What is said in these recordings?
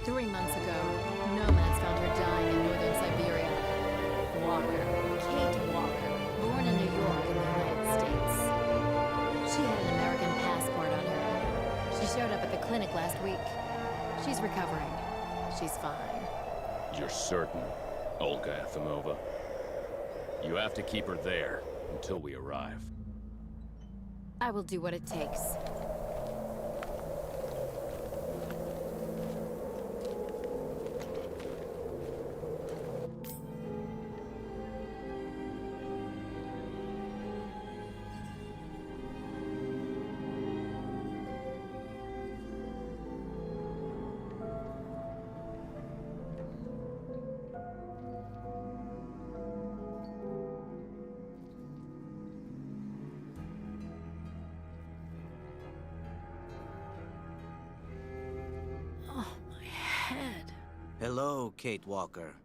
3 months ago, nomads found her dying in northern Siberia. Walker, Kate Walker, born in New York in the United States. She had an American passport on her. She showed up at the clinic last week. She's recovering. She's fine. You're certain, Olga Efimova? You have to keep her there until we arrive. I will do what it takes. Oh, my head. Hello, Kate Walker.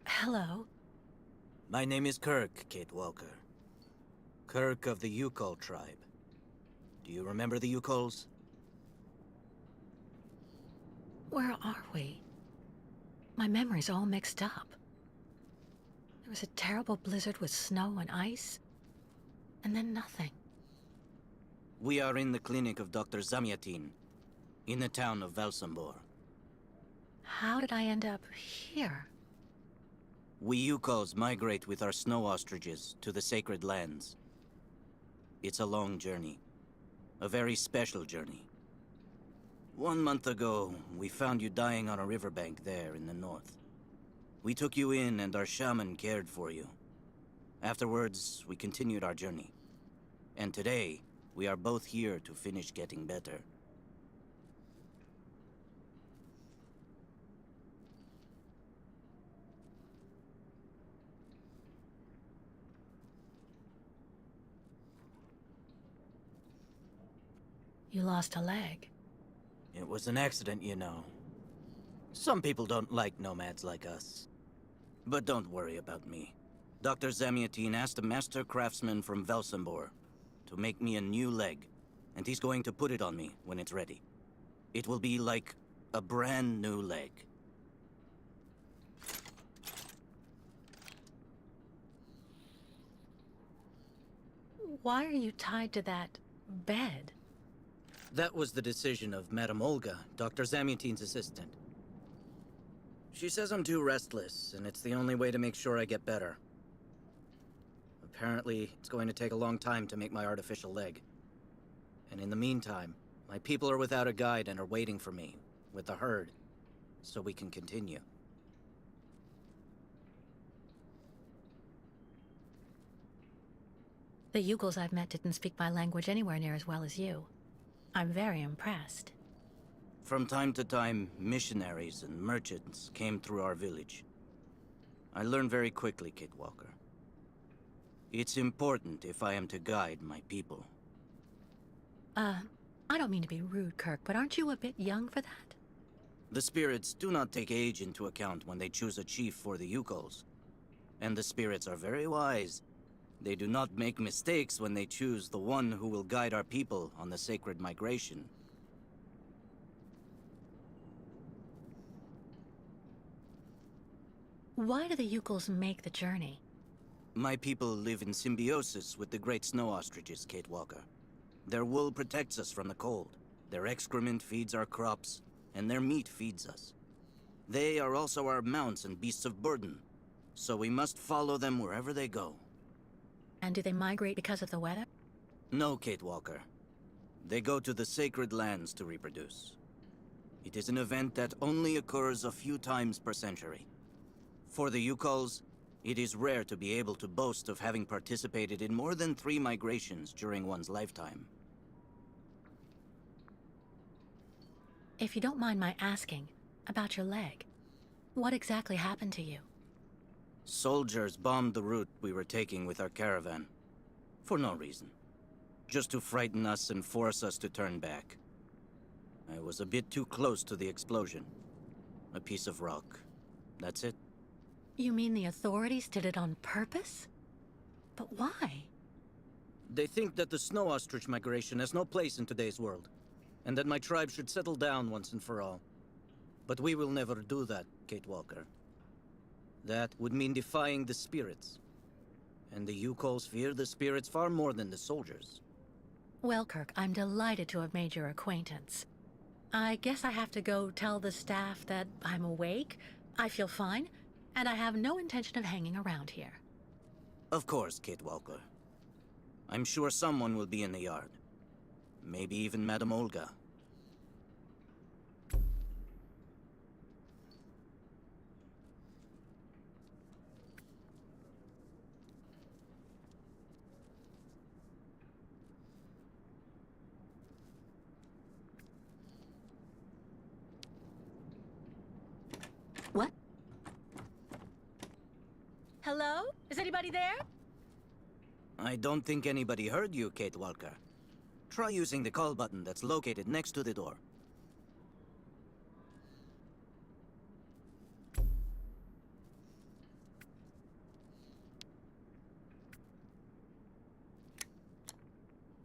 Hello? My name is Kirk, Kate Walker. Kirk of the Yukol tribe. Do you remember the Yukols? Where are we? My memory's all mixed up. There was a terrible blizzard with snow and ice, and then nothing. We are in the clinic of Dr. Zamyatin, in the town of Velsambor. How did I end up here? We Yukols migrate with our snow ostriches to the sacred lands. It's a long journey. A very special journey. 1 month ago, we found you dying on a riverbank there in the north. We took you in and our shaman cared for you. Afterwards, we continued our journey. And today, we are both here to finish getting better. You lost a leg. It was an accident, you know. Some people don't like nomads like us. But don't worry about me. Dr. Zamyatin asked a master craftsman from Velsambor to make me a new leg, and he's going to put it on me when it's ready. It will be like a brand new leg. Why are you tied to that bed? That was the decision of Madame Olga, Dr. Zamyatin's assistant. She says I'm too restless, and it's the only way to make sure I get better. Apparently, it's going to take a long time to make my artificial leg. And in the meantime, my people are without a guide and are waiting for me, with the herd, so we can continue. The Yugols I've met didn't speak my language anywhere near as well as you. I'm very impressed. From time to time, missionaries and merchants came through our village. I learned very quickly, Kate Walker. It's important if I am to guide my people. I don't mean to be rude, Kirk, but aren't you a bit young for that? The spirits do not take age into account when they choose a chief for the Yukols. And the spirits are very wise. They do not make mistakes when they choose the one who will guide our people on the sacred migration. Why do the Yugols make the journey? My people live in symbiosis with the great snow ostriches, Kate Walker. Their wool protects us from the cold, their excrement feeds our crops, and their meat feeds us. They are also our mounts and beasts of burden, so we must follow them wherever they go. And do they migrate because of the weather? No, Kate Walker. They go to the sacred lands to reproduce. It is an event that only occurs a few times per century. For the Yukols, it is rare to be able to boast of having participated in more than 3 migrations during one's lifetime. If you don't mind my asking about your leg, what exactly happened to you? Soldiers bombed the route we were taking with our caravan. For no reason. Just to frighten us and force us to turn back. I was a bit too close to the explosion. A piece of rock. That's it. You mean the authorities did it on purpose? But why? They think that the snow ostrich migration has no place in today's world, and that my tribe should settle down once and for all. But we will never do that, Kate Walker. That would mean defying the spirits. And the Yukos fear the spirits far more than the soldiers. Well, Kirk, I'm delighted to have made your acquaintance. I guess I have to go tell the staff that I'm awake, I feel fine, and I have no intention of hanging around here. Of course, Kate Walker. I'm sure someone will be in the yard. Maybe even Madame Olga. What? Hello? Is anybody there? I don't think anybody heard you, Kate Walker. Try using the call button that's located next to the door.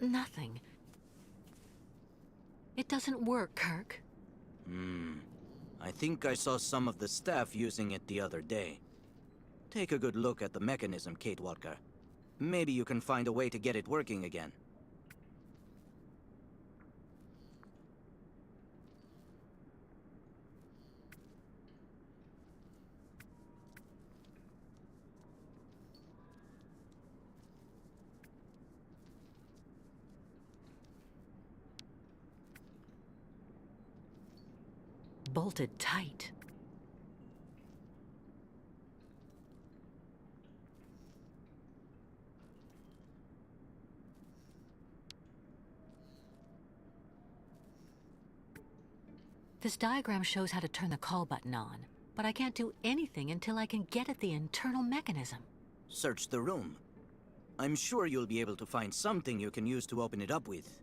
Nothing. It doesn't work, Kirk. I think I saw some of the staff using it the other day. Take a good look at the mechanism, Kate Walker. Maybe you can find a way to get it working again. Bolted tight. This diagram shows how to turn the call button on, but I can't do anything until I can get at the internal mechanism. Search the room. I'm sure you'll be able to find something you can use to open it up with.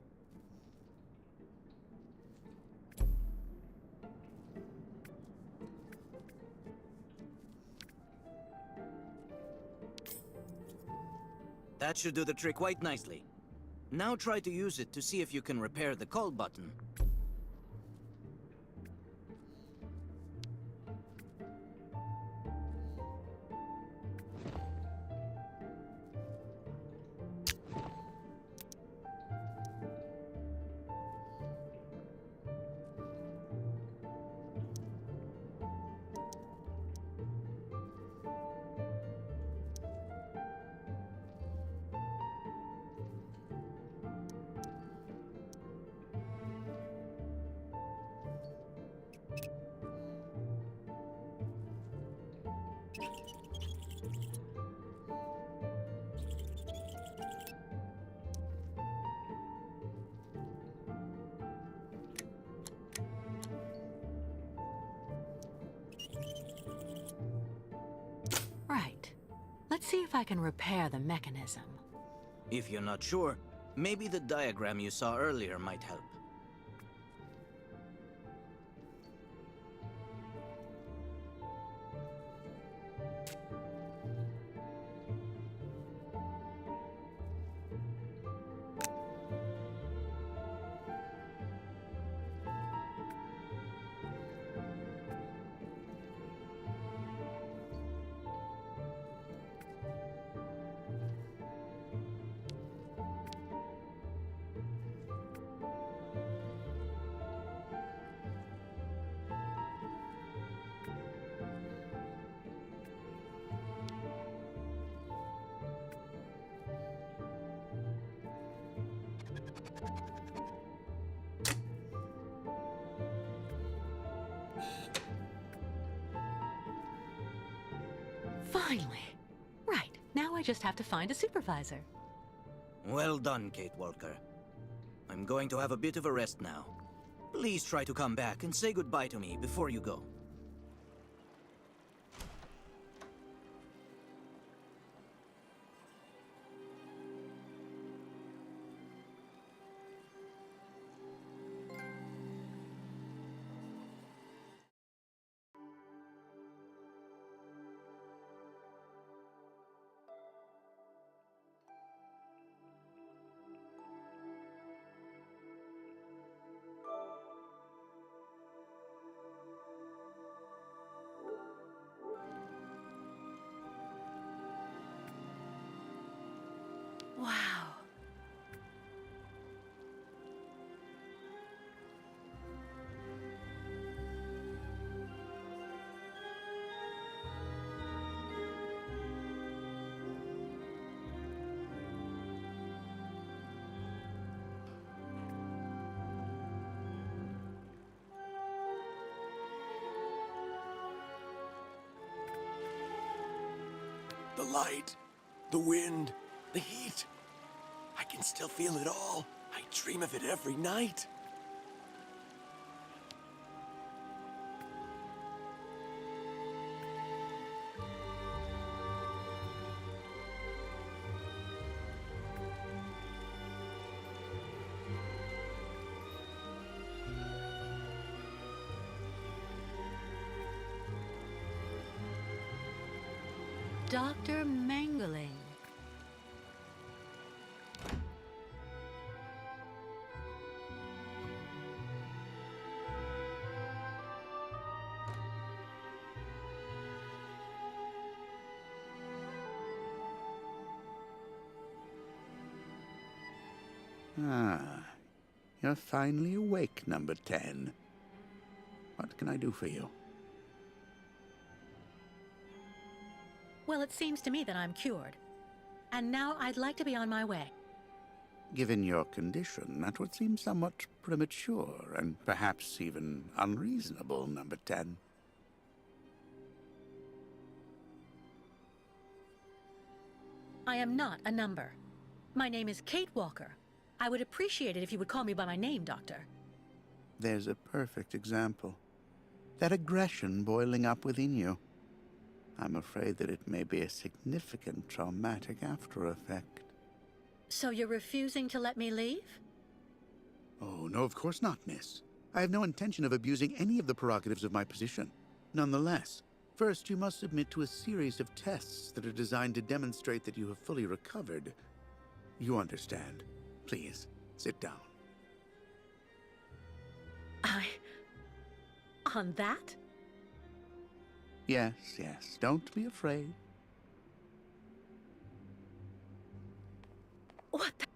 That should do the trick quite nicely. Now try to use it to see if you can repair the call button. Right. Let's see if I can repair the mechanism. If you're not sure, maybe the diagram you saw earlier might help. Finally! Right, now I just have to find a supervisor. Well done, Kate Walker. I'm going to have a bit of a rest now. Please try to come back and say goodbye to me before you go. light, the wind, the heat. I can still feel it all. I dream of it every night. Dr. Mangling. Ah, you're finally awake, number 10. What can I do for you? Well, it seems to me that I'm cured. And now I'd like to be on my way. Given your condition, that would seem somewhat premature and perhaps even unreasonable, number 10. I am not a number. My name is Kate Walker. I would appreciate it if you would call me by my name, Doctor. There's a perfect example. That aggression boiling up within you. I'm afraid that it may be a significant traumatic after effect. So you're refusing to let me leave? Oh, no, of course not, miss. I have no intention of abusing any of the prerogatives of my position. Nonetheless, first you must submit to a series of tests that are designed to demonstrate that you have fully recovered. You understand. Please, sit down. On that? Yes, yes, don't be afraid. What the?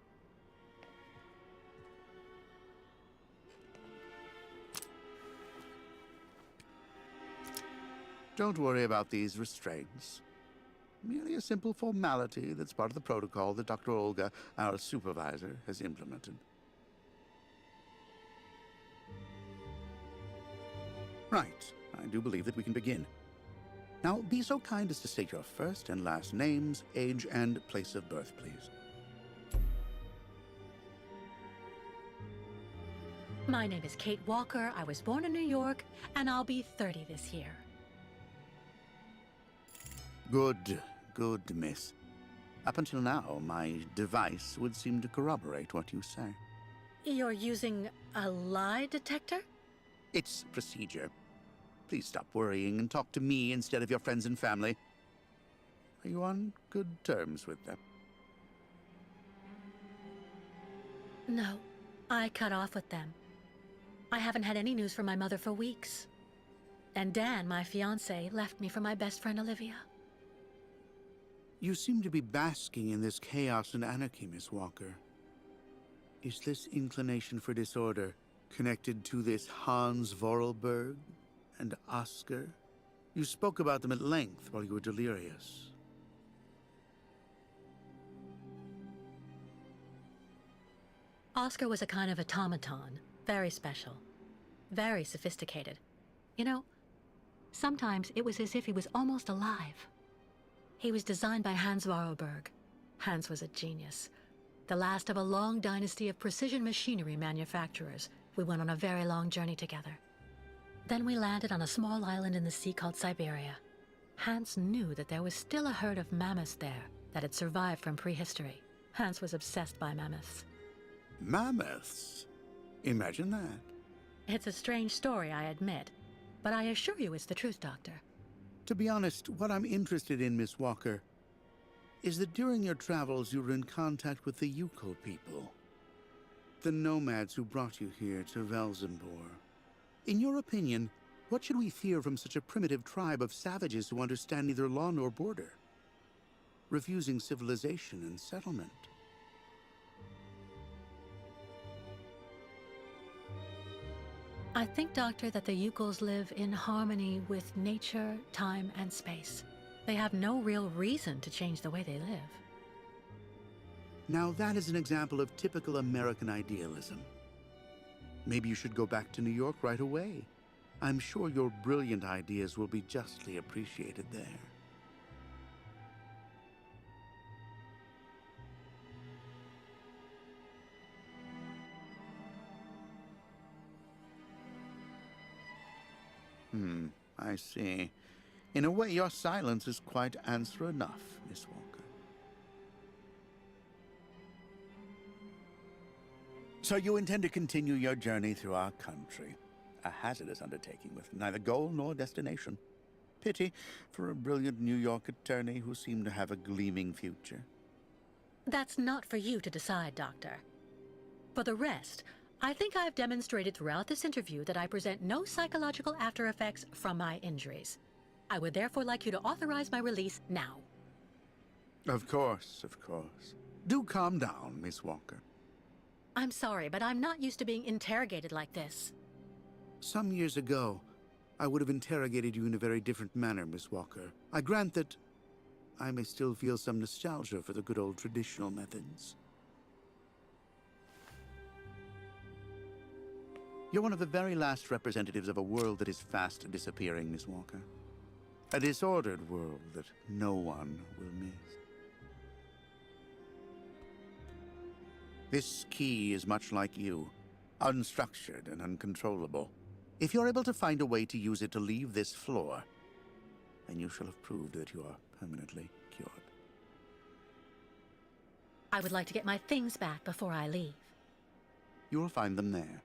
Don't worry about these restraints. Merely a simple formality that's part of the protocol that Dr. Olga, our supervisor, has implemented. Right. I do believe that we can begin. Now, be so kind as to state your first and last names, age, and place of birth, please. My name is Kate Walker. I was born in New York, and I'll be 30 this year. Good, good, miss. Up until now, my device would seem to corroborate what you say. You're using a lie detector? It's procedure. Please stop worrying and talk to me instead of your friends and family. Are you on good terms with them? No, I cut off with them. I haven't had any news from my mother for weeks. And Dan, my fiancé, left me for my best friend Olivia. You seem to be basking in this chaos and anarchy, Miss Walker. Is this inclination for disorder connected to this Hans Vorarlberg and Oscar? You spoke about them at length while you were delirious. Oscar was a kind of automaton, very special, very sophisticated. You know, sometimes it was as if he was almost alive. He was designed by Hans Vorarlberg. Hans was a genius. The last of a long dynasty of precision machinery manufacturers. We went on a very long journey together. Then we landed on a small island in the sea called Siberia. Hans knew that there was still a herd of mammoths there that had survived from prehistory. Hans was obsessed by mammoths. Mammoths? Imagine that. It's a strange story, I admit, but I assure you it's the truth, Doctor. To be honest, what I'm interested in, Miss Walker, is that during your travels you were in contact with the Yukon people. The nomads who brought you here to Velzenbor. In your opinion, what should we fear from such a primitive tribe of savages who understand neither law nor border? Refusing civilization and settlement. I think, Doctor, that the Yukols live in harmony with nature, time, and space. They have no real reason to change the way they live. Now that is an example of typical American idealism. Maybe you should go back to New York right away. I'm sure your brilliant ideas will be justly appreciated there. I see. In a way, your silence is quite answer enough, Miss Walker. So you intend to continue your journey through our country. A hazardous undertaking with neither goal nor destination. Pity for a brilliant New York attorney who seemed to have a gleaming future. That's not for you to decide, Doctor. For the rest, I think I've demonstrated throughout this interview that I present no psychological after effects from my injuries. I would therefore like you to authorize my release now. Of course, of course. Do calm down, Miss Walker. I'm sorry, but I'm not used to being interrogated like this. Some years ago, I would have interrogated you in a very different manner, Miss Walker. I grant that I may still feel some nostalgia for the good old traditional methods. You're one of the very last representatives of a world that is fast disappearing, Miss Walker. A disordered world that no one will miss. This key is much like you, unstructured and uncontrollable. If you're able to find a way to use it to leave this floor, then you shall have proved that you are permanently cured. I would like to get my things back before I leave. You will find them there.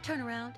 Turn around.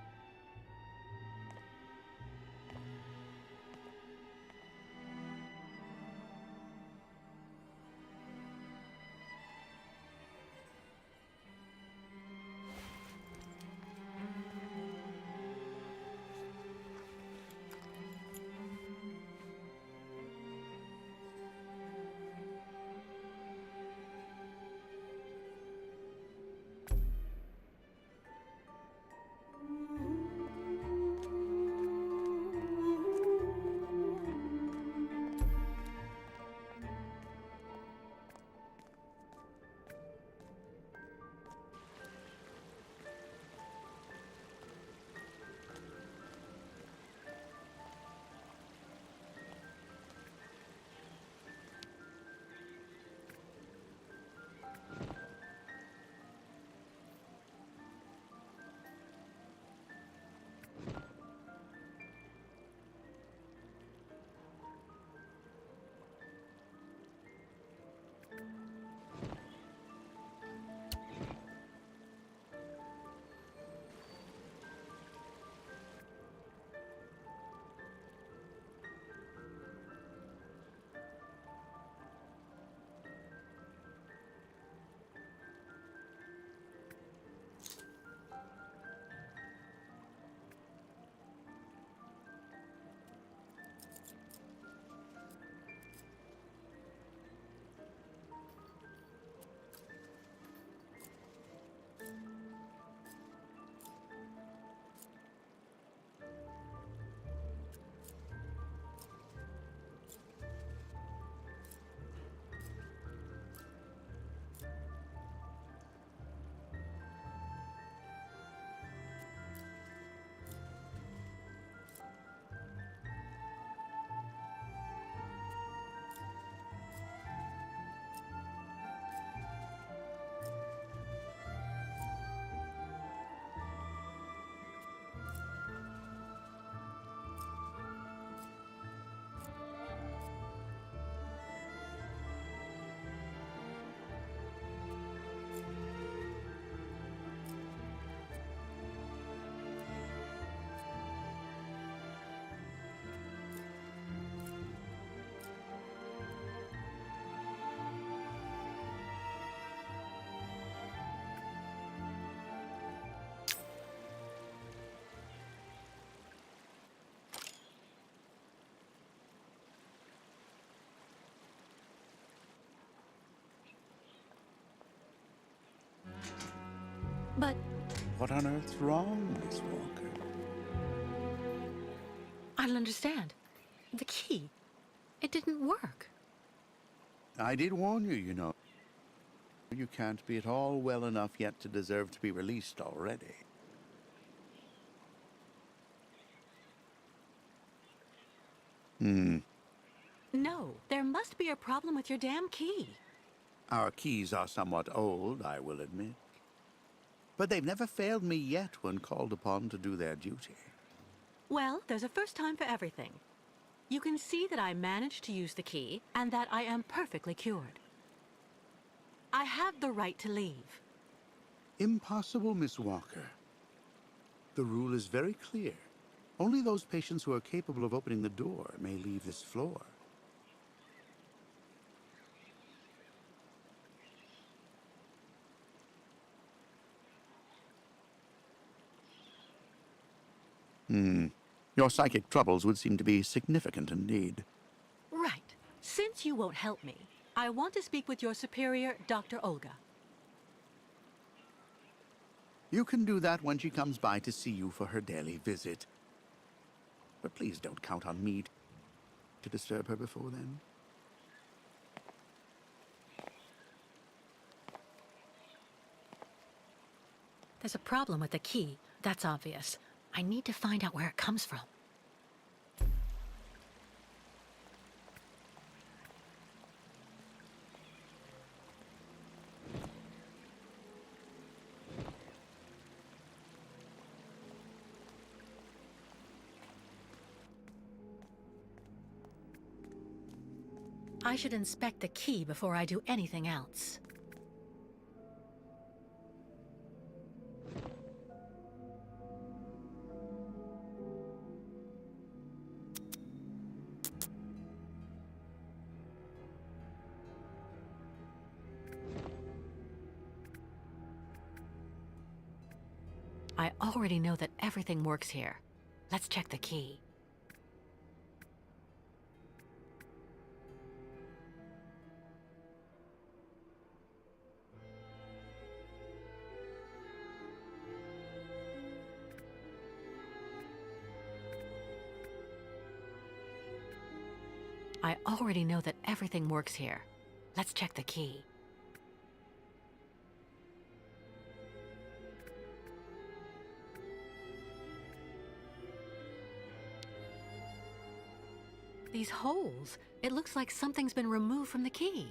But What on earth's wrong, Miss Walker? I don't understand. The key. It didn't work. I did warn you, you know. You can't be at all well enough yet to deserve to be released already. No, there must be a problem with your damn key. Our keys are somewhat old, I will admit. But they've never failed me yet when called upon to do their duty. Well, there's a first time for everything. You can see that I managed to use the key and that I am perfectly cured. I have the right to leave. Impossible, Miss Walker. The rule is very clear. Only those patients who are capable of opening the door may leave this floor. Your psychic troubles would seem to be significant indeed. Right. Since you won't help me, I want to speak with your superior, Dr. Olga. You can do that when she comes by to see you for her daily visit. But please don't count on me to disturb her before then. There's a problem with the key. That's obvious. I need to find out where it comes from. I should inspect the key before I do anything else. I already know that everything works here. Let's check the key. I already know that everything works here. Let's check the key. These holes, it looks like something's been removed from the key.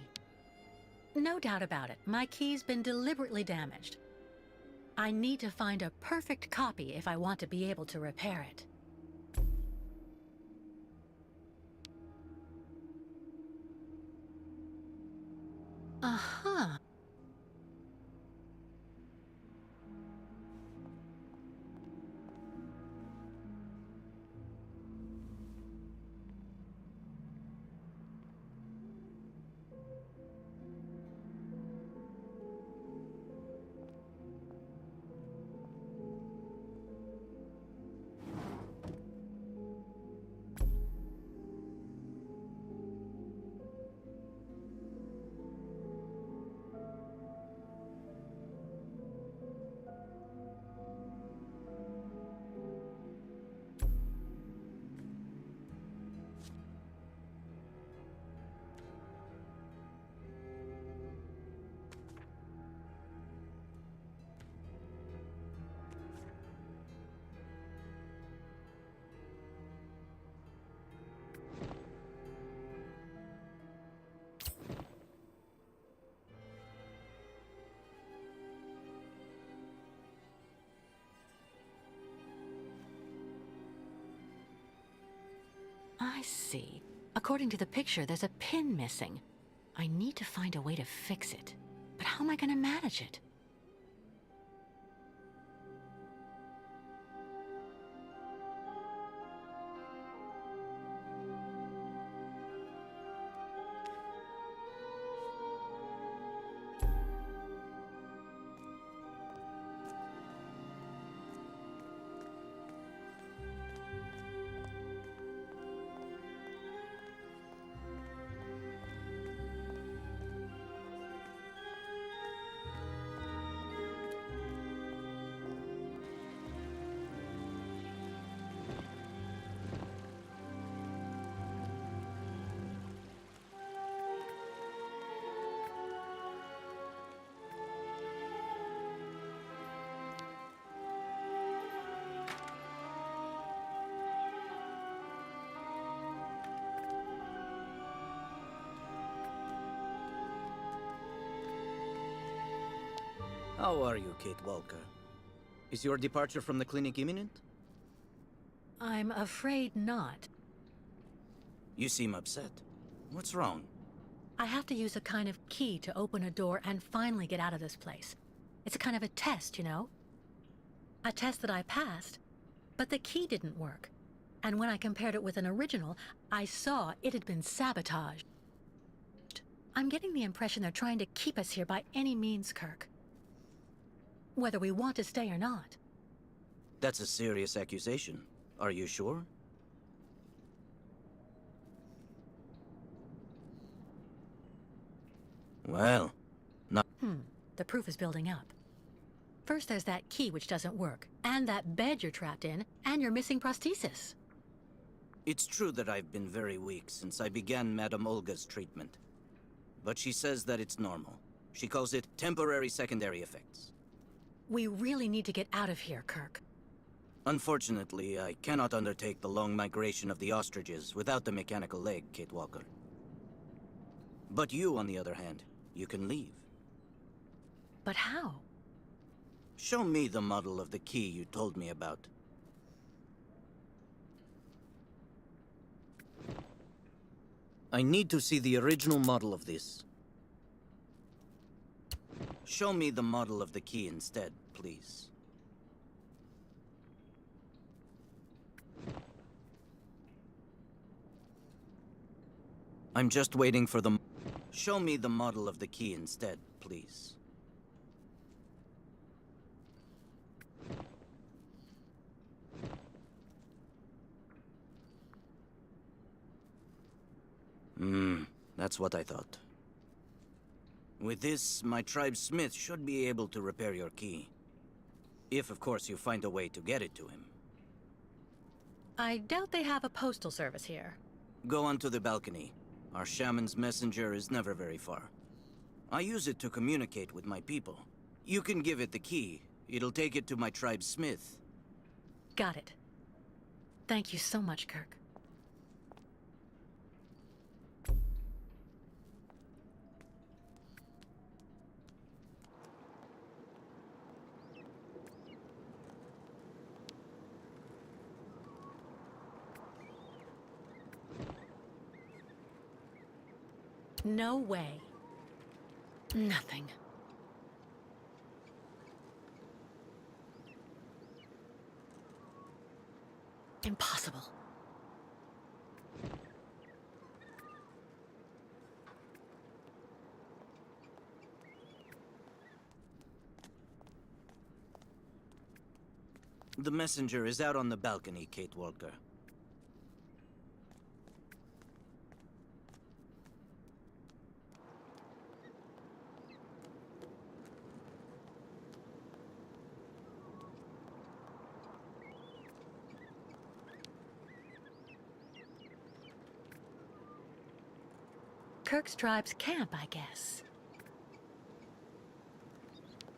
No doubt about it, my key's been deliberately damaged. I need to find a perfect copy if I want to be able to repair it. Uh-huh. I see. According to the picture, there's a pin missing. I need to find a way to fix it. But how am I going to manage it? How are you, Kate Walker? Is your departure from the clinic imminent? I'm afraid not. You seem upset. What's wrong? I have to use a kind of key to open a door and finally get out of this place. It's a kind of a test, you know? A test that I passed, but the key didn't work. And when I compared it with an original, I saw it had been sabotaged. I'm getting the impression they're trying to keep us here by any means, Kirk. Whether we want to stay or not. That's a serious accusation. Are you sure? Well, not... The proof is building up. First there's that key which doesn't work, and that bed you're trapped in, and your missing prosthesis. It's true that I've been very weak since I began Madame Olga's treatment. But she says that it's normal. She calls it temporary secondary effects. We really need to get out of here, Kirk. Unfortunately, I cannot undertake the long migration of the ostriches without the mechanical leg, Kate Walker. But you, on the other hand, you can leave. But how? Show me the model of the key you told me about. I need to see the original model of this. Show me the model of the key instead, please. I'm just waiting for the... Show me the model of the key instead, please. That's what I thought. With this, my tribe's smith should be able to repair your key. If, of course, you find a way to get it to him. I doubt they have a postal service here. Go onto the balcony. Our shaman's messenger is never very far. I use it to communicate with my people. You can give it the key. It'll take it to my tribe's smith. Got it. Thank you so much, Kirk. No way. Nothing. Impossible. The messenger is out on the balcony, Kate Walker. Kirk's tribe's camp, I guess.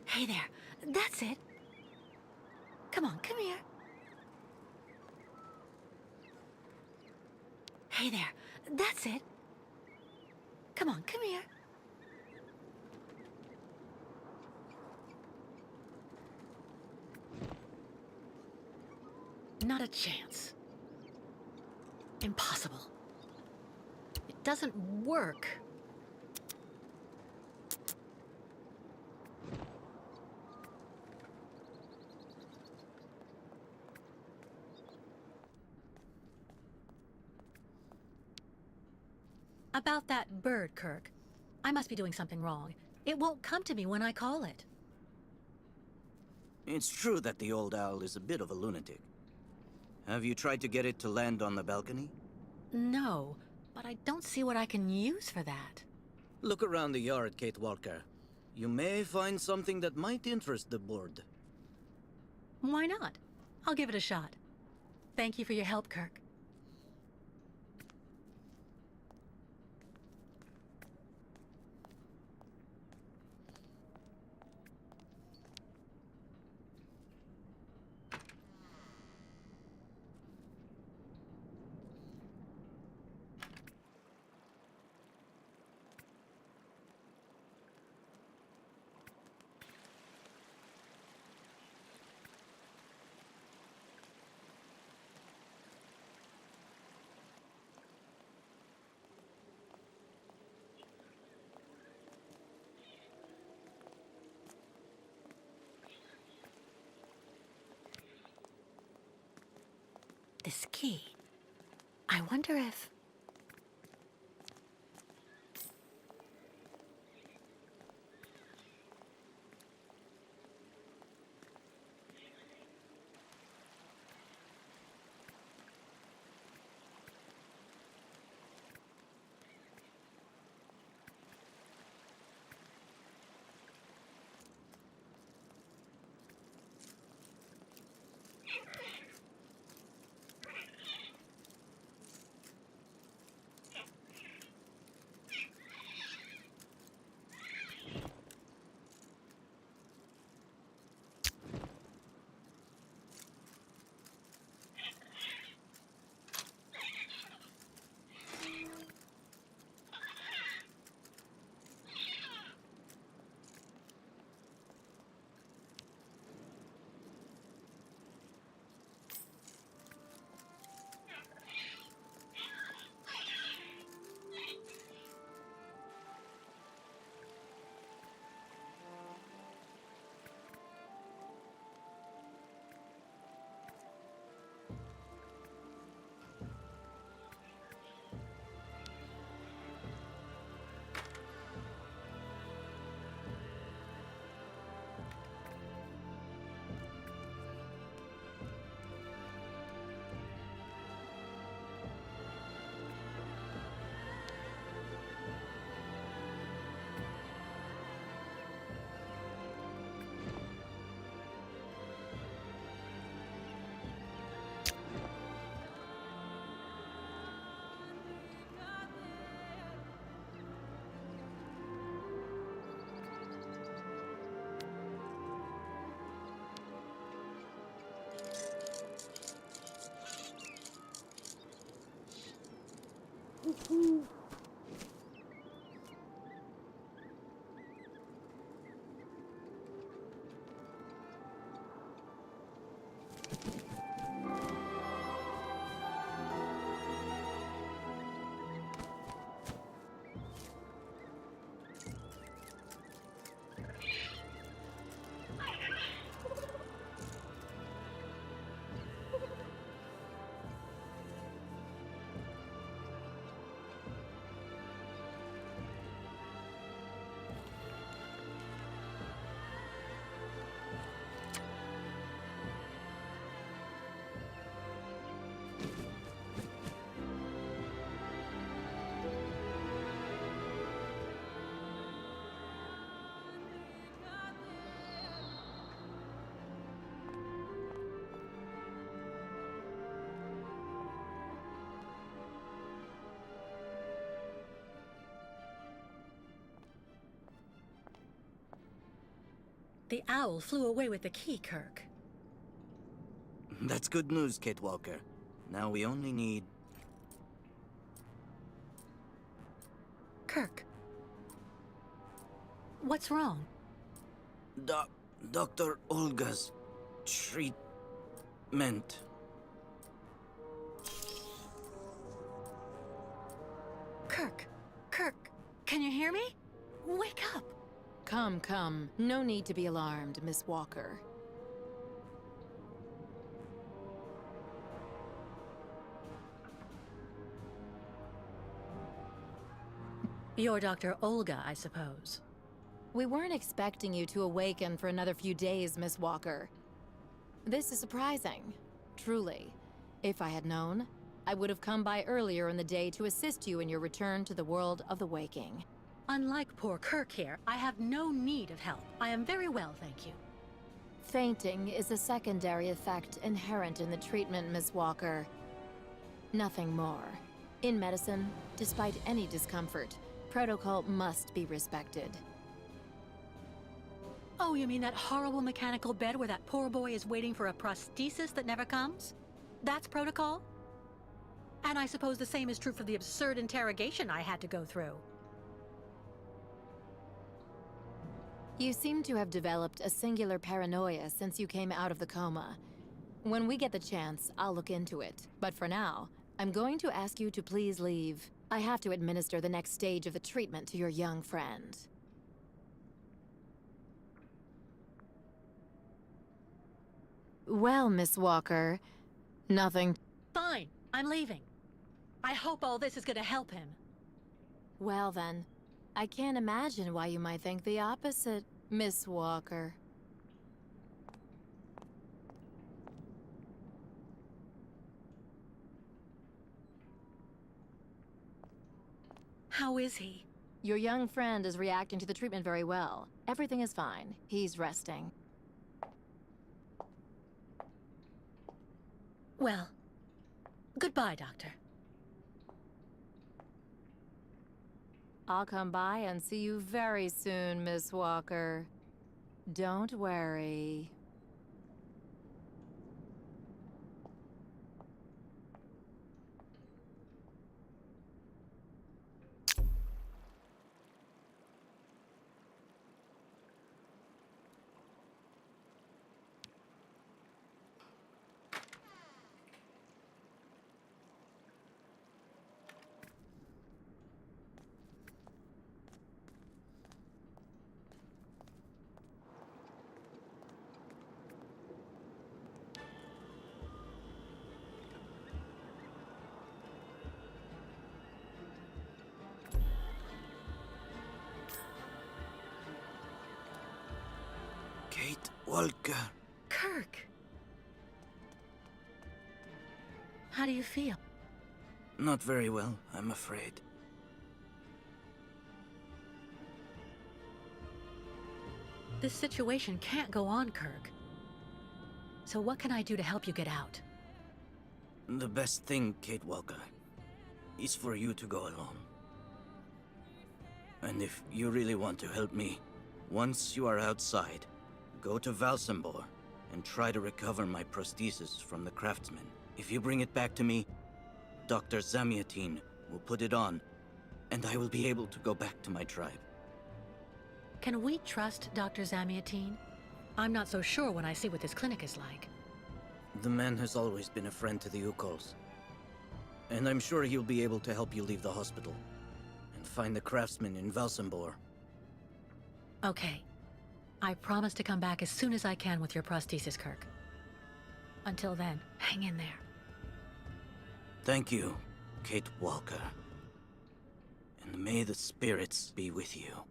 Hey there. That's it. Come on, come here. Hey there. That's it. Come on, come here. Not a chance. Impossible. It doesn't work. About that bird, Kirk. I must be doing something wrong. It won't come to me when I call it. It's true that the old owl is a bit of a lunatic. Have you tried to get it to land on the balcony? No, but I don't see what I can use for that. Look around the yard, Kate Walker. You may find something that might interest the board. Why not? I'll give it a shot. Thank you for your help, Kirk. this key. I wonder if... The owl flew away with the key, Kirk. That's good news, Kate Walker. Now we only need... Kirk. What's wrong? Dr. Olga's treatment. Kirk, can you hear me? Wake up! Come, come. No need to be alarmed, Miss Walker. You're Dr. Olga, I suppose. We weren't expecting you to awaken for another few days, Miss Walker. This is surprising. Truly. If I had known, I would have come by earlier in the day to assist you in your return to the world of the waking. Unlike poor Kirk here, I have no need of help. I am very well, thank you. Fainting is a secondary effect inherent in the treatment, Miss Walker. Nothing more. In medicine, despite any discomfort, protocol must be respected. Oh, you mean that horrible mechanical bed where that poor boy is waiting for a prosthesis that never comes? That's protocol? And I suppose the same is true for the absurd interrogation I had to go through. You seem to have developed a singular paranoia since you came out of the coma. When we get the chance, I'll look into it. But for now, I'm going to ask you to please leave. I have to administer the next stage of the treatment to your young friend. Well, Miss Walker, nothing... Fine, I'm leaving. I hope all this is gonna help him. Well then, I can't imagine why you might think the opposite, Miss Walker. How is he? Your young friend is reacting to the treatment very well. Everything is fine. He's resting. Well, goodbye, Doctor. I'll come by and see you very soon, Miss Walker. Don't worry. Kate Walker. Kirk! How do you feel? Not very well, I'm afraid. This situation can't go on, Kirk. So what can I do to help you get out? The best thing, Kate Walker, is for you to go alone. And if you really want to help me, once you are outside, go to Valsambor and try to recover my prosthesis from the craftsman. If you bring it back to me, Dr. Zamiatin will put it on, and I will be able to go back to my tribe. Can we trust Dr. Zamiatin? I'm not so sure when I see what this clinic is like. The man has always been a friend to the Ukols. And I'm sure he'll be able to help you leave the hospital and find the craftsman in Valsambor. Okay. I promise to come back as soon as I can with your prosthesis, Kirk. Until then, hang in there. Thank you, Kate Walker. And may the spirits be with you.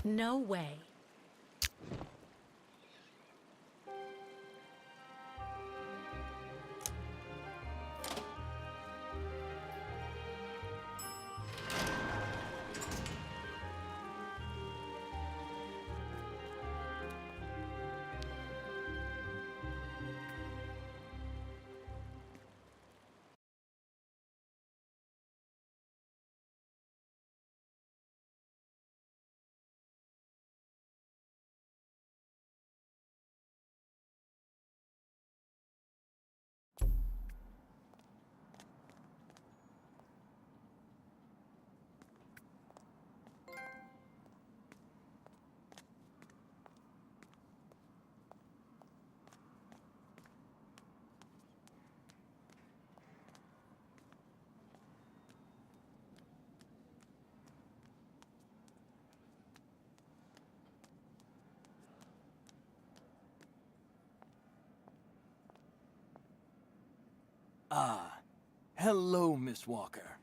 No way. Ah, hello, Miss Walker.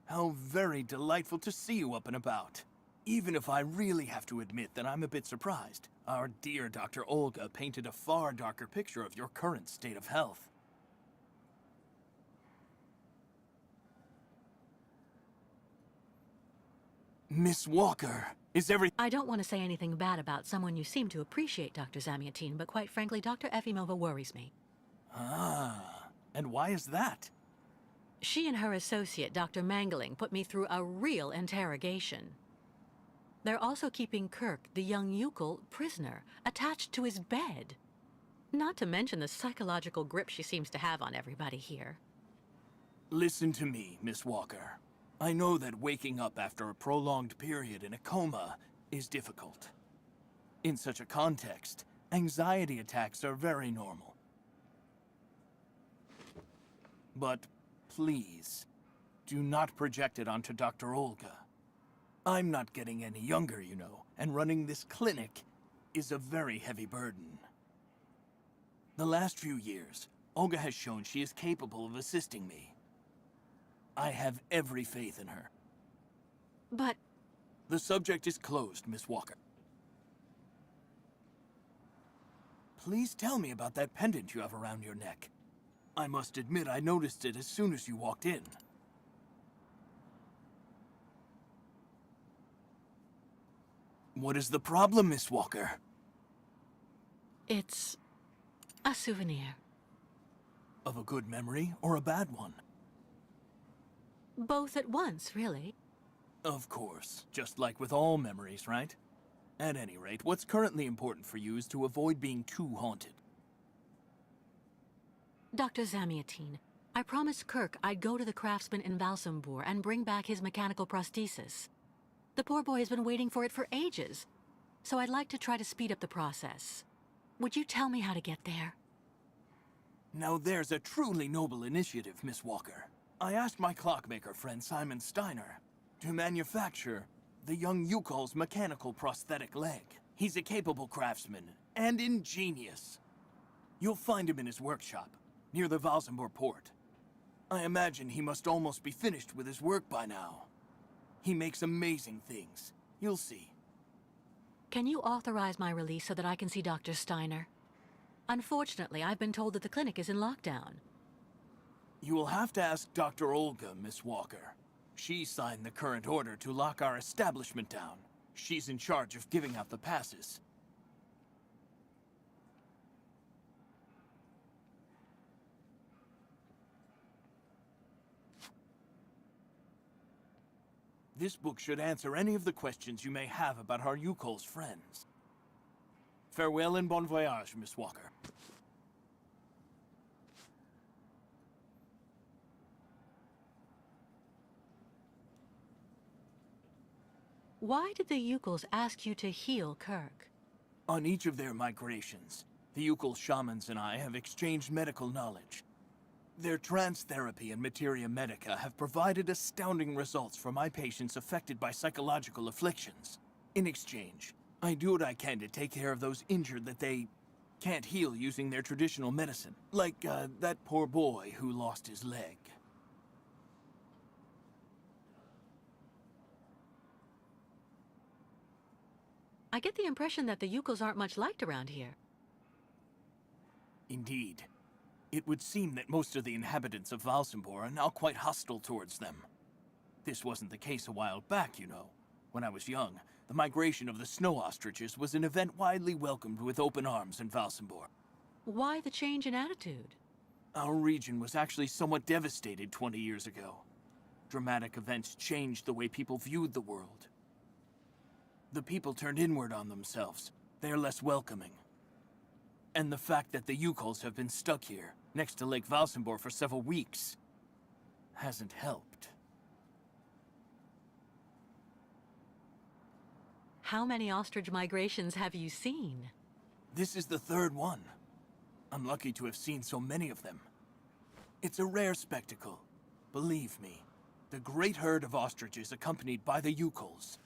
How very delightful to see you up and about. Even if I really have to admit that I'm a bit surprised. Our dear Dr. Olga painted a far darker picture of your current state of health. Miss Walker, is I don't want to say anything bad about someone you seem to appreciate, Dr. Zamiatin, but quite frankly, Dr. Efimova worries me. Ah, and why is that? She and her associate, Dr. Mangling, put me through a real interrogation. They're also keeping Kirk, the young Yukol, prisoner, attached to his bed. Not to mention the psychological grip she seems to have on everybody here. Listen to me, Miss Walker. I know that waking up after a prolonged period in a coma is difficult. In such a context, anxiety attacks are very normal. But please, do not project it onto Dr. Olga. I'm not getting any younger, you know, and running this clinic is a very heavy burden. The last few years, Olga has shown she is capable of assisting me. I have every faith in her. But The subject is closed, Miss Walker. Please tell me about that pendant you have around your neck. I must admit I noticed it as soon as you walked in. What is the problem, Miss Walker? it's a souvenir. Of a good memory or a bad one? Both at once, really. Of course, just like with all memories, right? At any rate, what's currently important for you is to avoid being too haunted. Dr. Zamiatine, I promised Kirk I'd go to the craftsman in Valsambur and bring back his mechanical prosthesis. The poor boy has been waiting for it for ages, so I'd like to try to speed up the process. Would you tell me how to get there? Now there's a truly noble initiative, Miss Walker. I asked my clockmaker friend Simon Steiner to manufacture the young Yukol's mechanical prosthetic leg. He's a capable craftsman and ingenious. You'll find him in his workshop, near the Valsambur port. I imagine he must almost be finished with his work by now. He makes amazing things. You'll see. Can you authorize my release so that I can see Dr. Steiner? Unfortunately, I've been told that the clinic is in lockdown. You will have to ask Dr. Olga, Miss Walker. She signed the current order to lock our establishment down. She's in charge of giving out the passes. This book should answer any of the questions you may have about our Yukol's friends. Farewell and bon voyage, Miss Walker. Why did the Yukols ask you to heal Kirk? On each of their migrations, the Yukol shamans and I have exchanged medical knowledge. Their trance therapy and materia medica have provided astounding results for my patients affected by psychological afflictions. In exchange, I do what I can to take care of those injured that they can't heal using their traditional medicine. Like, that poor boy who lost his leg. I get the impression that the Yukols aren't much liked around here. Indeed. It would seem that most of the inhabitants of Valsambur are now quite hostile towards them. This wasn't the case a while back, you know. When I was young, the migration of the snow ostriches was an event widely welcomed with open arms in Valsambur. Why the change in attitude? Our region was actually somewhat devastated 20 years ago. Dramatic events changed the way people viewed the world. The people turned inward on themselves. They are less welcoming. And the fact that the Yukols have been stuck here, next to Lake Valsambur for several weeks, hasn't helped. How many ostrich migrations have you seen? This is the third one. I'm lucky to have seen so many of them. It's a rare spectacle. Believe me, the great herd of ostriches accompanied by the Yukols,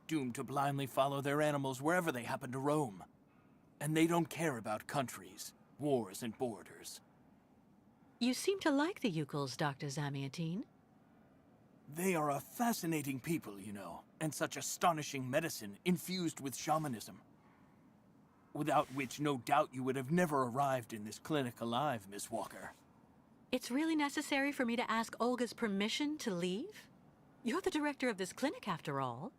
doomed to blindly follow their animals wherever they happen to roam. And they don't care about countries, wars, and borders. You seem to like the Yukols, Dr. Zamiatine. They are a fascinating people, you know, and such astonishing medicine infused with shamanism. Without which, no doubt, you would have never arrived in this clinic alive, Miss Walker. It's really necessary for me to ask Olga's permission to leave? You're the director of this clinic, after all.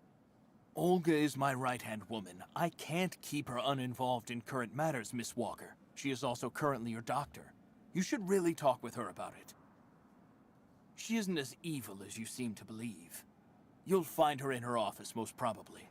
Olga is my right-hand woman. I can't keep her uninvolved in current matters, Miss Walker. She is also currently your doctor. You should really talk with her about it. She isn't as evil as you seem to believe. You'll find her in her office, most probably.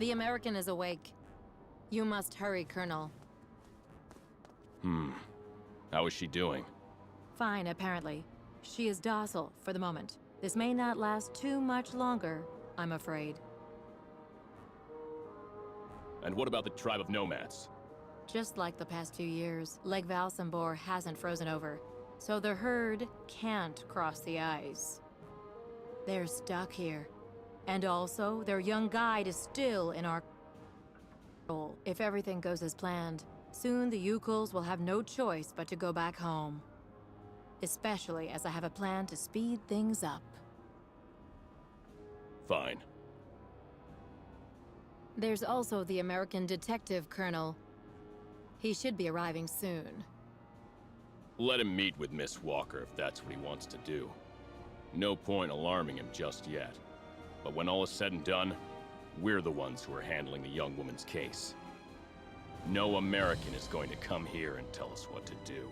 The American is awake. You must hurry, Colonel. How is she doing? Fine, apparently. She is docile for the moment. This may not last too much longer, I'm afraid. And what about the tribe of nomads? Just like the past 2 years, Lake Valsambor hasn't frozen over, so the herd can't cross the ice. They're stuck here. And also, their young guide is still in our control. If everything goes as planned, soon the Yukuls will have no choice but to go back home. Especially as I have a plan to speed things up. Fine. There's also the American detective, Colonel. He should be arriving soon. Let him meet with Miss Walker if that's what he wants to do. No point alarming him just yet. But when all is said and done, we're the ones who are handling the young woman's case. No American is going to come here and tell us what to do.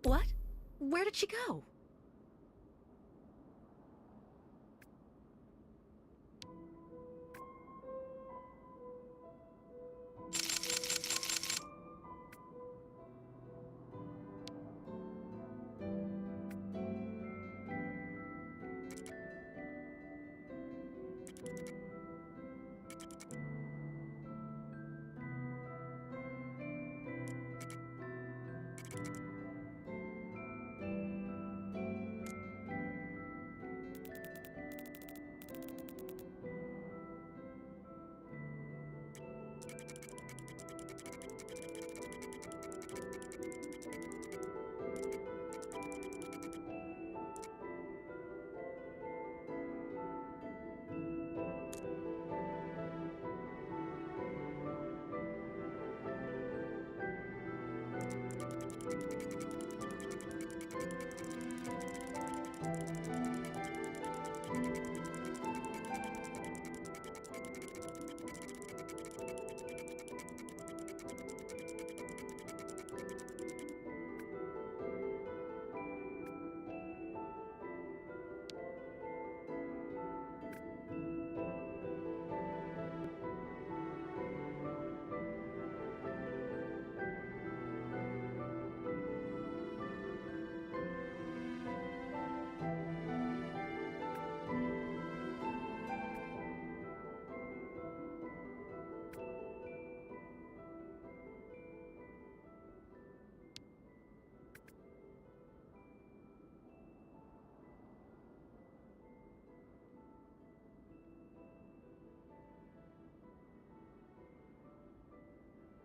What? Where did she go?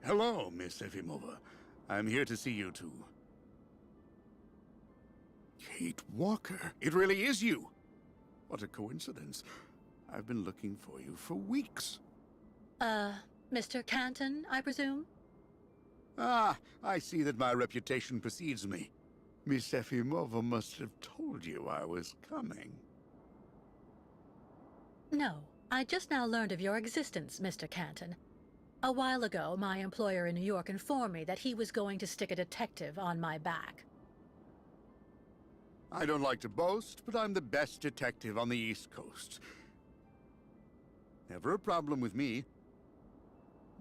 Hello, Miss Efimova. I'm here to see you two. Kate Walker. It really is you. What a coincidence. I've been looking for you for weeks. Mr. Canton, I presume? Ah, I see that my reputation precedes me. Miss Efimova must have told you I was coming. No, I just now learned of your existence, Mr. Canton. A while ago, my employer in New York informed me that he was going to stick a detective on my back. I don't like to boast, but I'm the best detective on the East Coast. Never a problem with me.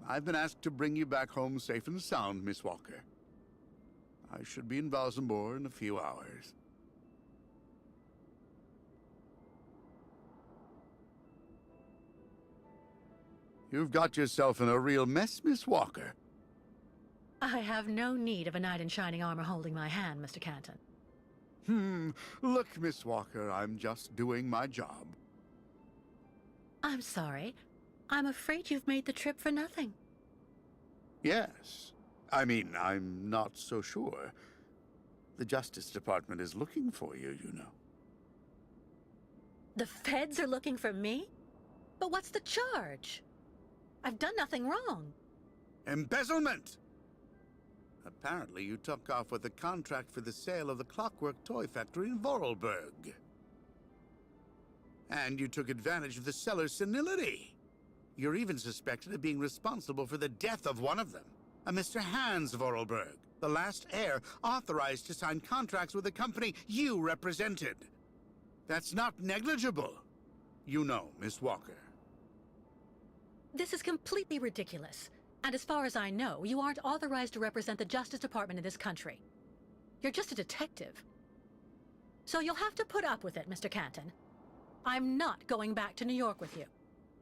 I've been asked to bring you back home safe and sound, Miss Walker. I should be in Valsambor in a few hours. You've got yourself in a real mess, Miss Walker. I have no need of a knight in shining armor holding my hand, Mr. Canton. Look, Miss Walker, I'm just doing my job. I'm sorry. I'm afraid you've made the trip for nothing. Yes. I mean, I'm not so sure. The Justice Department is looking for you, you know. The feds are looking for me? But what's the charge? I've done nothing wrong. Embezzlement! Apparently, you took off with a contract for the sale of the Clockwork Toy Factory in Vorarlberg. And you took advantage of the seller's senility. You're even suspected of being responsible for the death of one of them, a Mr. Hans Vorarlberg, the last heir authorized to sign contracts with the company you represented. That's not negligible. You know, Miss Walker. This is completely ridiculous. And as far as I know, you aren't authorized to represent the Justice Department in this country. You're just a detective. So you'll have to put up with it, Mr. Canton. I'm not going back to New York with you.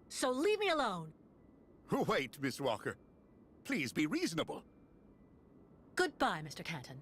So leave me alone! Wait, Miss Walker. Please be reasonable. Goodbye, Mr. Canton.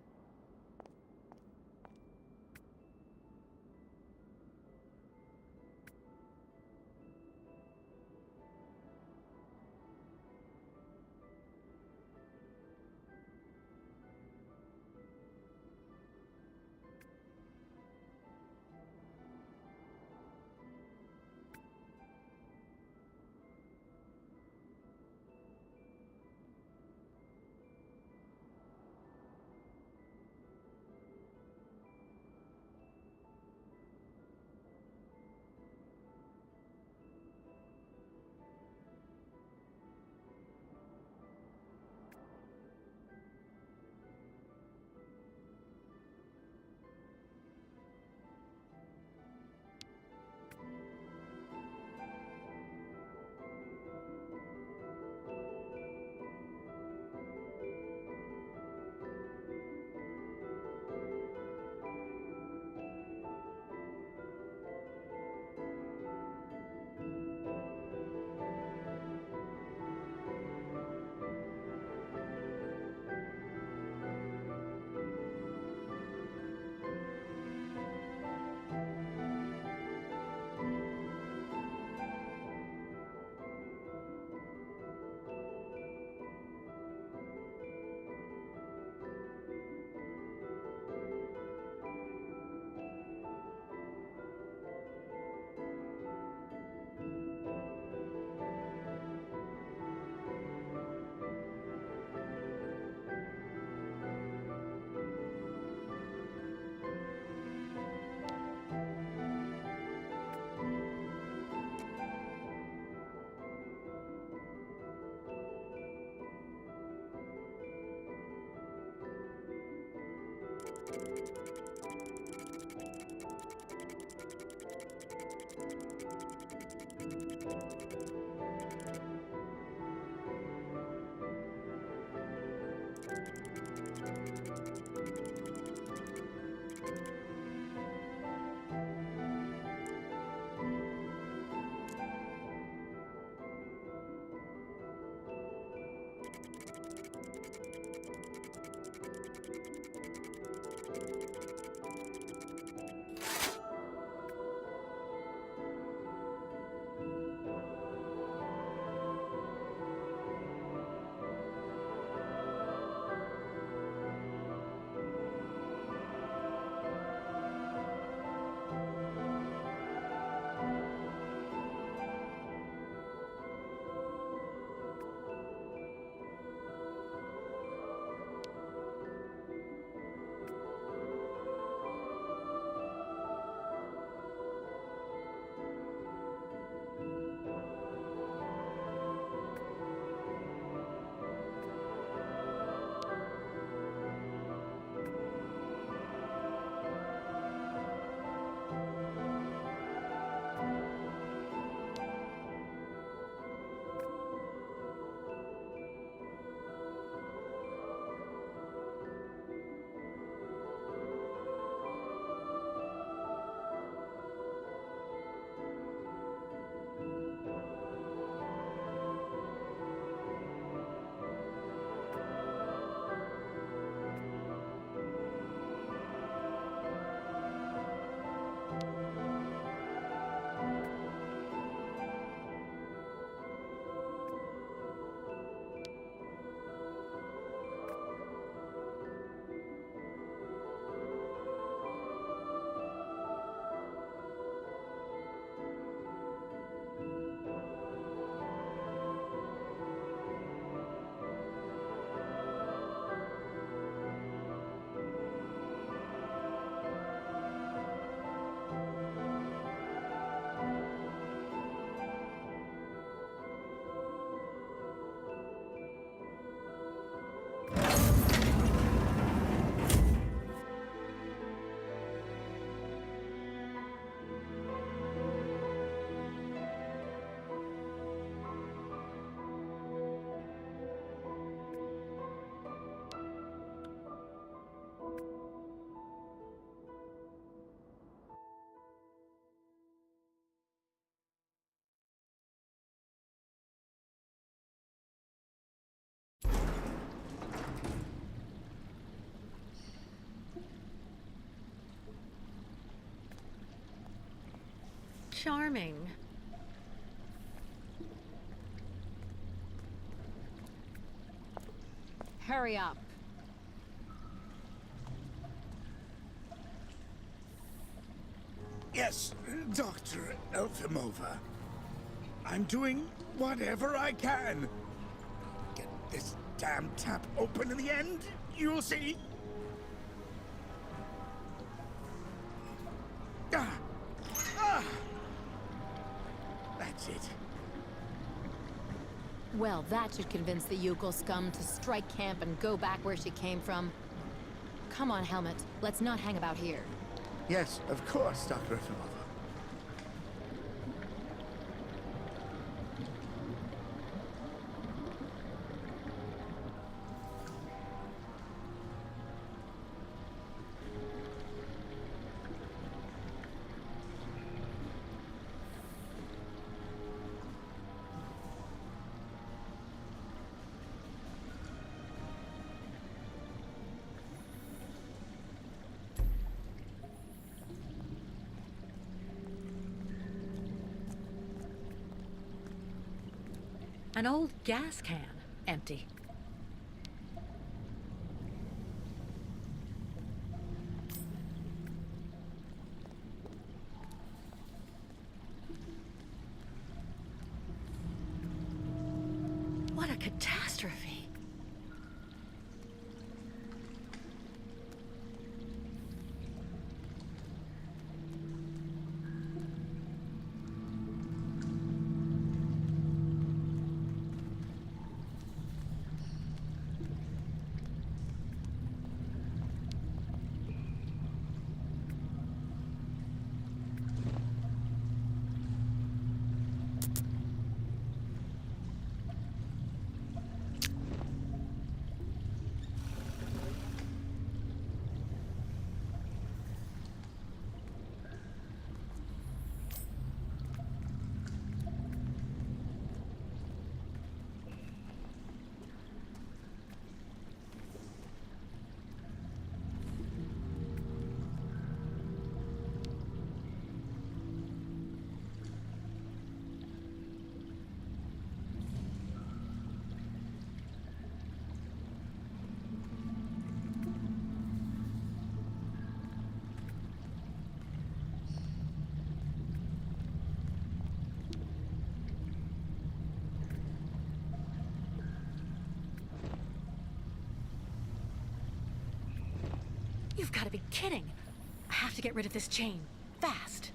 charming. Hurry up. Yes, Dr. Elfimova. I'm doing whatever I can. Get this damn tap open in the end, you'll see. Ah! Ah! That's it. Well, that should convince the Yukon scum to strike camp and go back where she came from. Come on, Helmet. Let's not hang about here. Yes, of course, Dr. Efimova. An old gas can, empty. What a catastrophe. You've got to be kidding. I have to get rid of this chain. Fast.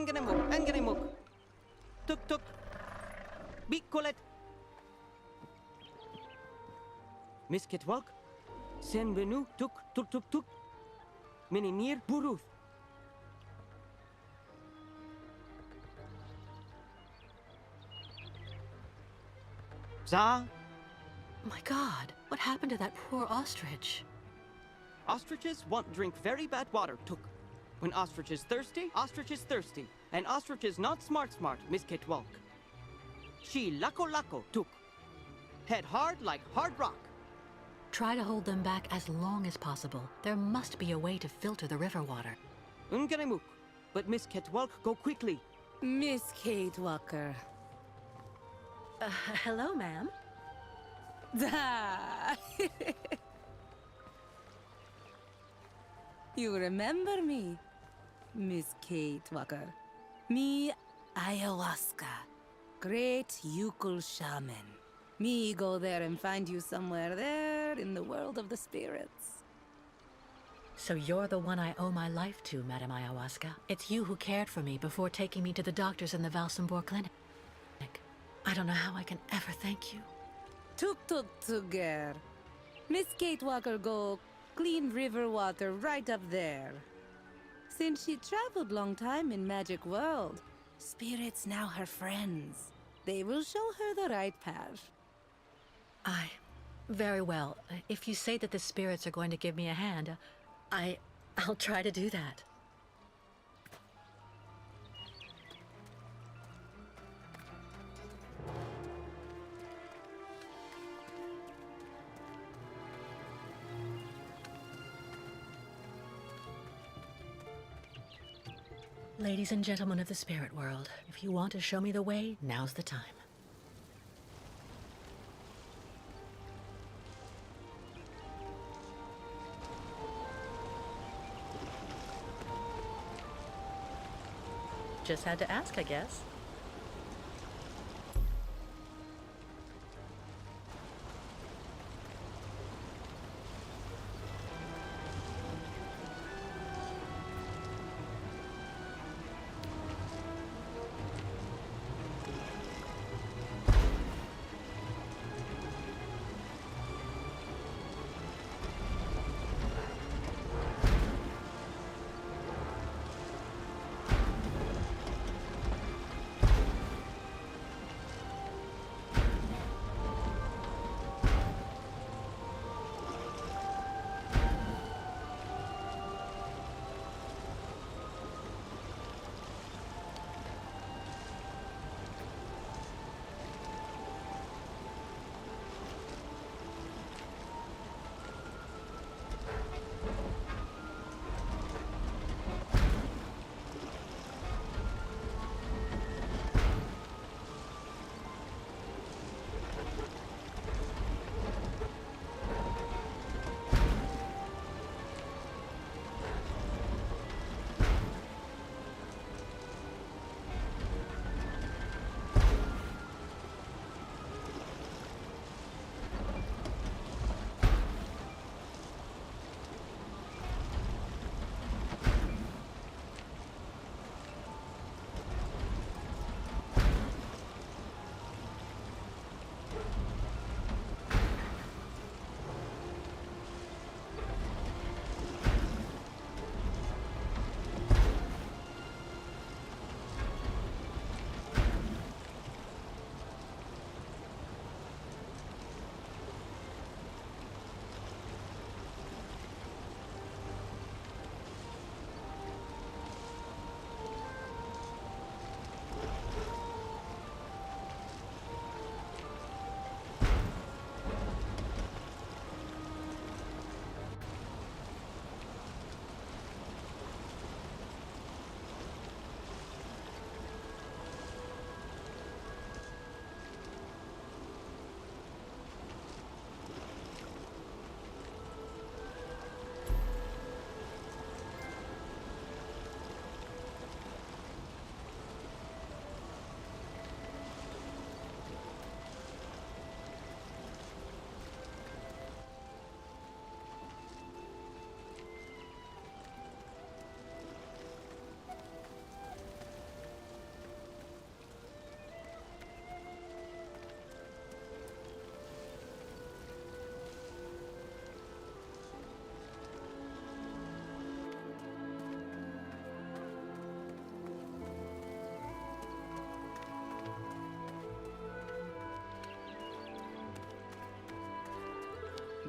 Engenemuk. Tuk. Bikolet. Misketwalk. Senvenu tuk. Mini nier buruth. Za. My God, what happened to that poor ostrich? Ostriches want drink very bad water, tuk. When ostrich is thirsty, and ostrich is not smart, misketwalk. She lako, tuk. Head hard like hard rock. Try to hold them back as long as possible. There must be a way to filter the river water. Unganemuk, but misketwalk go quickly. Miss Kate Walker. Hello, ma'am. You remember me, Miss Kate Walker. Me, ayahuasca. Great Yukul shaman. Me go there and find you somewhere there in the world of the spirits. So you're the one I owe my life to, Madame Ayahuasca. It's you who cared for me before taking me to the doctors in the Valsambor clinic. I don't know how I can ever thank you. Tuk, girl. Miss Kate Walker go clean river water right up there. Since she traveled long time in magic world, spirits now her friends. They will show her the right path. Very well. If you say that the spirits are going to give me a hand, I'll try to do that. Ladies and gentlemen of the spirit world, if you want to show me the way, now's the time. Just had to ask, I guess.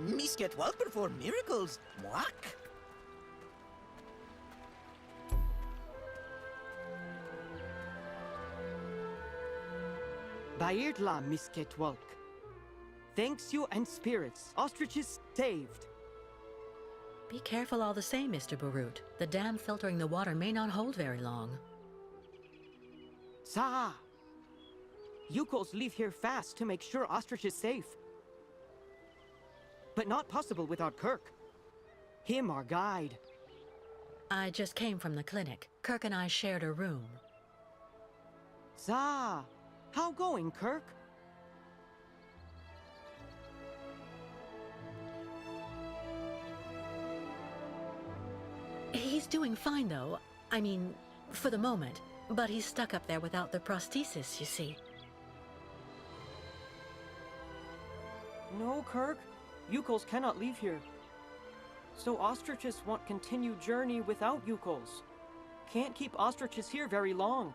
Miss Ketwal perform miracles. Mwak. Bayirtla, Miss Ketwalk. Thanks you and spirits. Ostriches saved. Be careful all the same, Mr. Barut. The dam filtering the water may not hold very long. Sa! Yukos leave here fast to make sure Ostrich is safe. But not possible without Kirk. Him our guide. I just came from the clinic. Kirk and I shared a room. Sa! How going, Kirk? He's doing fine, though. I mean, for the moment. But he's stuck up there without the prosthesis, you see. No, Kirk. Yukos cannot leave here. So ostriches want continued journey without Yukos. Can't keep ostriches here very long.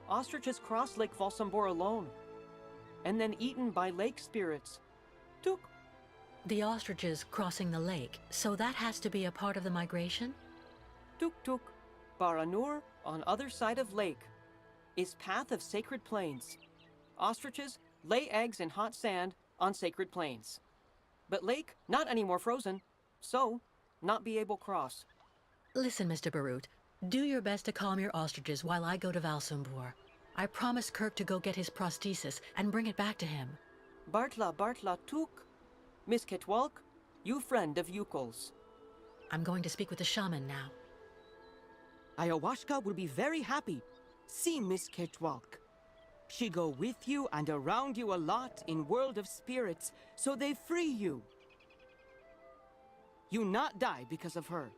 Ostriches cross Lake Valsambor alone. And then eaten by lake spirits. Tuk. The ostriches crossing the lake, so that has to be a part of the migration? Tuk tuk. Baranur, on other side of lake, is path of sacred plains. Ostriches lay eggs in hot sand on sacred plains. But lake, not anymore frozen, so not be able cross. Listen, Mr. Barut, do your best to calm your ostriches while I go to Valsambor. I promised Kirk to go get his prosthesis and bring it back to him. Bartla tuk. Miss Ketwalk, you friend of Yukos. I'm going to speak with the shaman now. Ayahuasca will be very happy. See Miss Ketwalk. She go with you and around you a lot in world of spirits, so they free you. You not die because of her.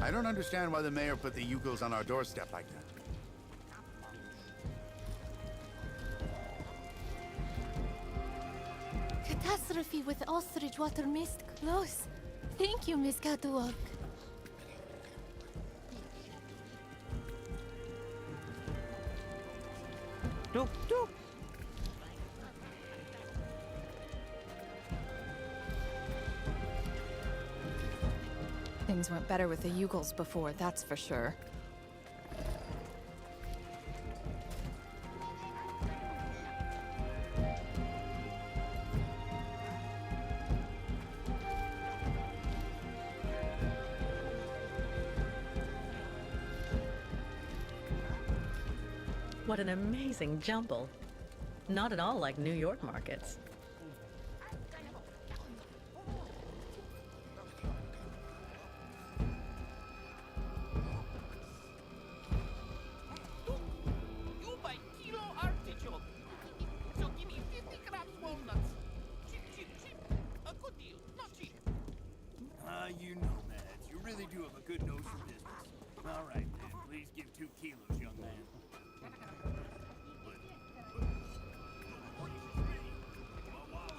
I don't understand why the mayor put the Yukos on our doorstep like that. Catastrophe with ostrich water mist close. Thank you, Miss Catwalk. Tuk tuk. Things went better with the Yugels before, that's for sure. What an amazing jumble. Not at all like New York markets. You buy kilo artichoke. So give me 50 grams walnuts. Cheap. A good deal, not cheap. You nomads, you really do have a good nose for business. All right, then, please give 2 kilos, young man.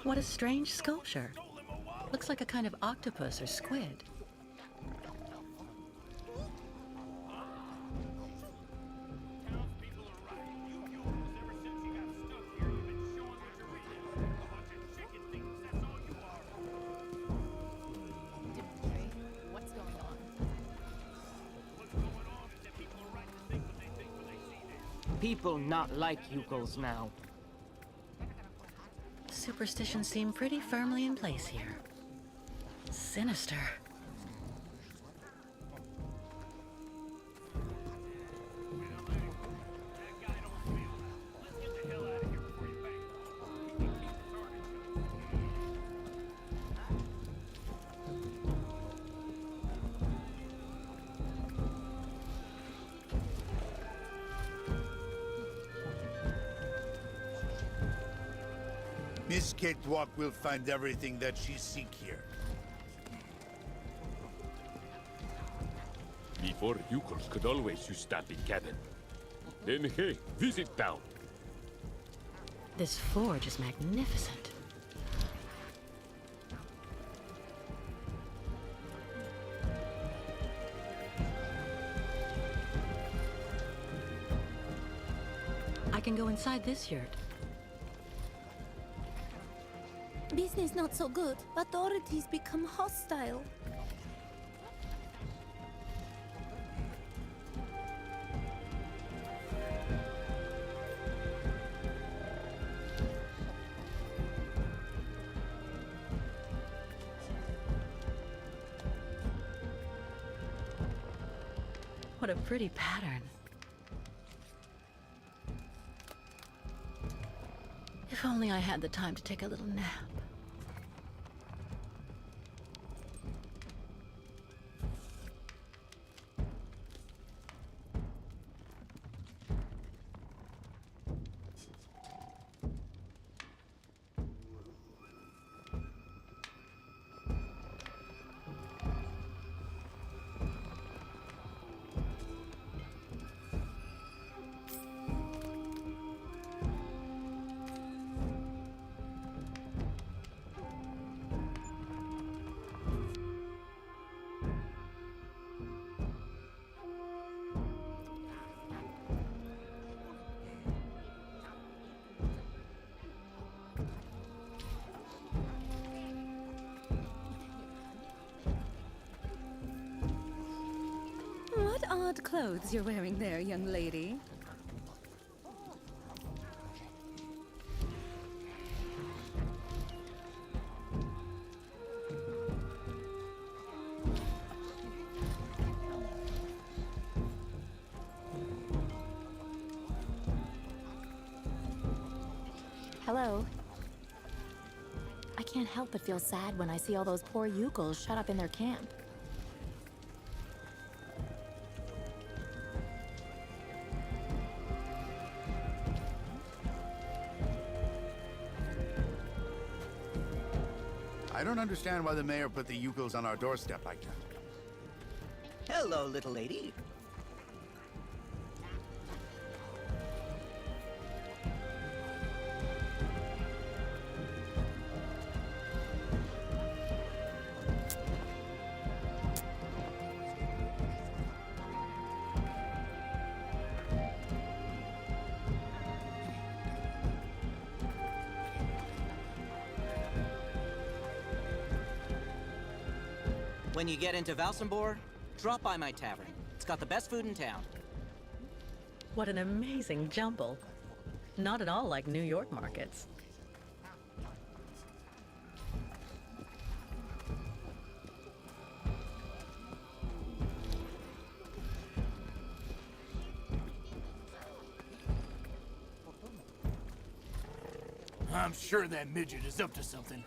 What a strange sculpture. Looks like a kind of octopus or squid. What's going on? People not like Yukos now. Superstitions seem pretty firmly in place here. Sinister. Miss Cakewalk will find everything that she seek here. Before Yukos could always use stamping cabin. Then hey, visit town. This forge is magnificent. I can go inside this yurt. Business not so good. Authorities become hostile. What a pretty pattern. If only I had the time to take a little nap. What odd clothes you're wearing there, young lady. Hello. I can't help but feel sad when I see all those poor Yukos shut up in their camp. I don't understand why the mayor put the Yukos on our doorstep like that. Hello, little lady. When you get into Valsambor, drop by my tavern. It's got the best food in town. What an amazing jumble. Not at all like New York markets. I'm sure that midget is up to something.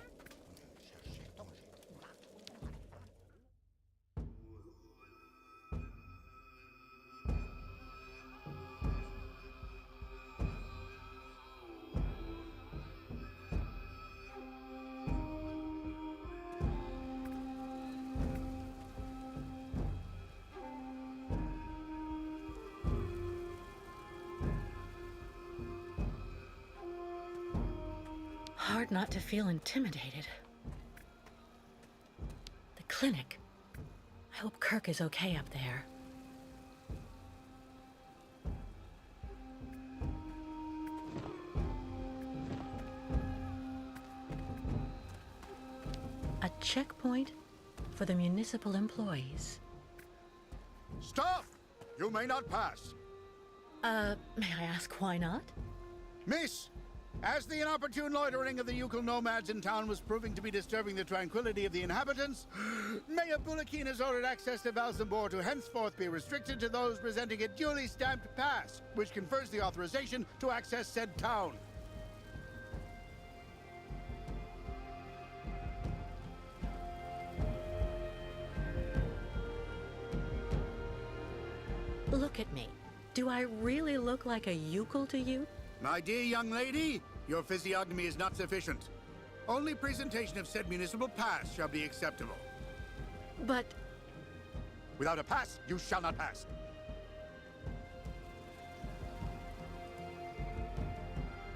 Hard not to feel intimidated. The clinic. I hope Kirk is okay up there. A checkpoint for the municipal employees. Stop! You may not pass. May I ask why not? Miss, as the inopportune loitering of the Yukon nomads in town was proving to be disturbing the tranquility of the inhabitants, Mayor Bulakin has ordered access to Valsambor to henceforth be restricted to those presenting a duly stamped pass, which confers the authorization to access said town. Look at me. Do I really look like a Yukol to you? My dear young lady, your physiognomy is not sufficient. Only presentation of said municipal pass shall be acceptable. But Without a pass, you shall not pass.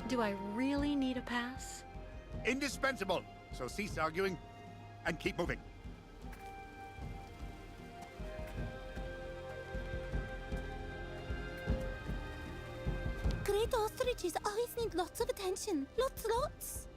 do I really need a pass? Indispensable. So cease arguing and keep moving. Great ostriches always need lots of attention. Lots.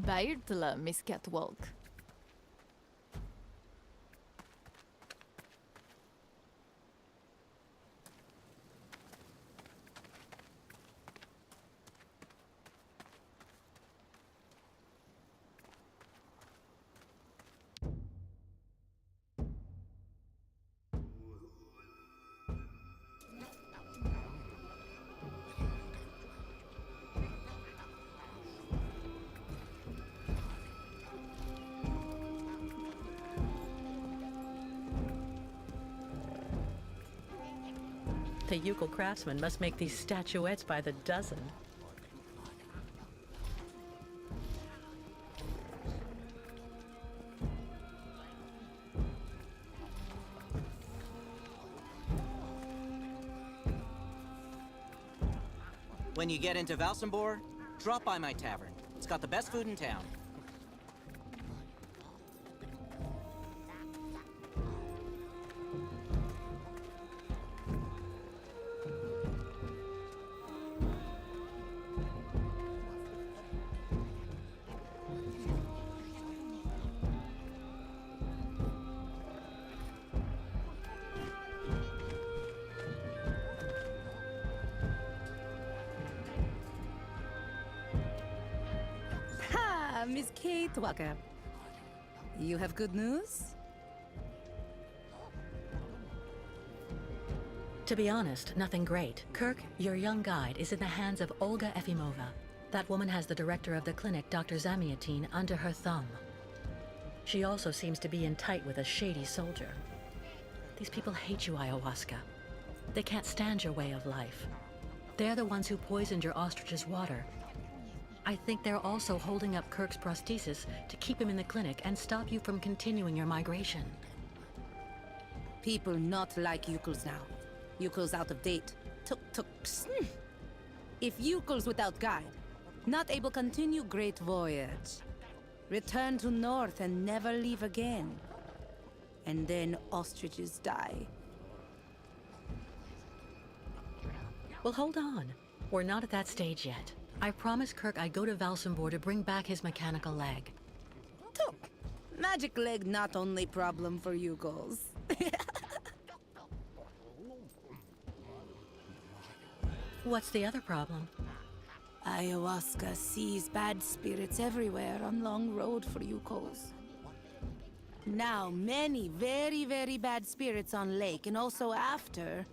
Bairtla, Miss Catwalk. The Yukol craftsmen must make these statuettes by the dozen. When you get into Valsambor, drop by my tavern. It's got the best food in town. Ha, Miss Kate Walker. You have good news? To be honest, nothing great. Kirk, your young guide, is in the hands of Olga Efimova. That woman has the director of the clinic, Dr. Zamiatine, under her thumb. She also seems to be in tight with a shady soldier. These people hate you, Ayahuasca. They can't stand your way of life. They're the ones who poisoned your ostrich's water. I think they're also holding up Kirk's prosthesis to keep him in the clinic and stop you from continuing your migration. People not like Yukols now. Yukols out of date. Tuk-tuks. If Yukols without guide, not able continue great voyage. Return to north and never leave again. And then ostriches die. Well, hold on. We're not at that stage yet. I promised Kirk I'd go to Valsambor to bring back his mechanical leg. Tuk. Magic leg not only problem for Yukols. What's the other problem? Ayahuasca sees bad spirits everywhere on Long Road for Yukols. Now, many very, very bad spirits on lake, and also after.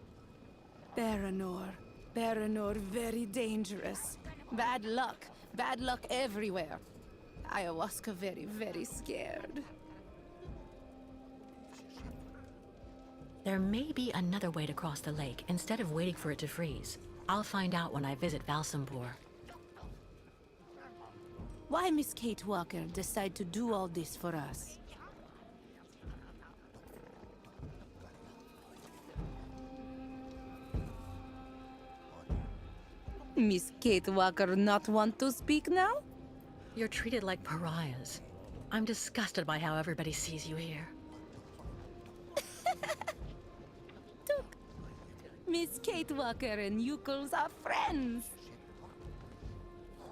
Baranor. Baranor very dangerous. Bad luck everywhere. Ayahuasca very, very scared. There may be another way to cross the lake instead of waiting for it to freeze. I'll find out when I visit Valsambor. Why Miss Kate Walker decide to do all this for us? Miss Kate Walker not want to speak now? You're treated like pariahs. I'm disgusted by how everybody sees you here. Tuk Miss Kate Walker and Yukos are friends.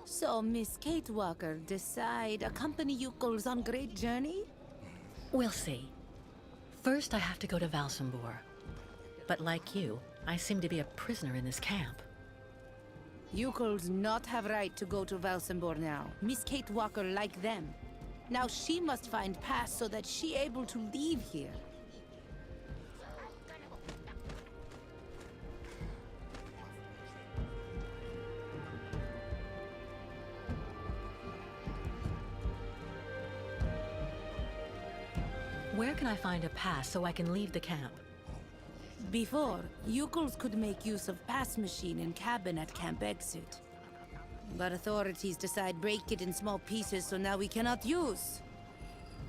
So, Miss Kate Walker, decide accompany Yukos on great journey? We'll see. First, I have to go to Valsambor. But like you, I seem to be a prisoner in this camp. Yukos not have right to go to Valsambor now. Miss Kate Walker like them. Now she must find pass so that she able to leave here. Where can I find a pass so I can leave the camp? Before, Yukos could make use of pass machine and cabin at camp exit. But authorities decide break it in small pieces, so now we cannot use.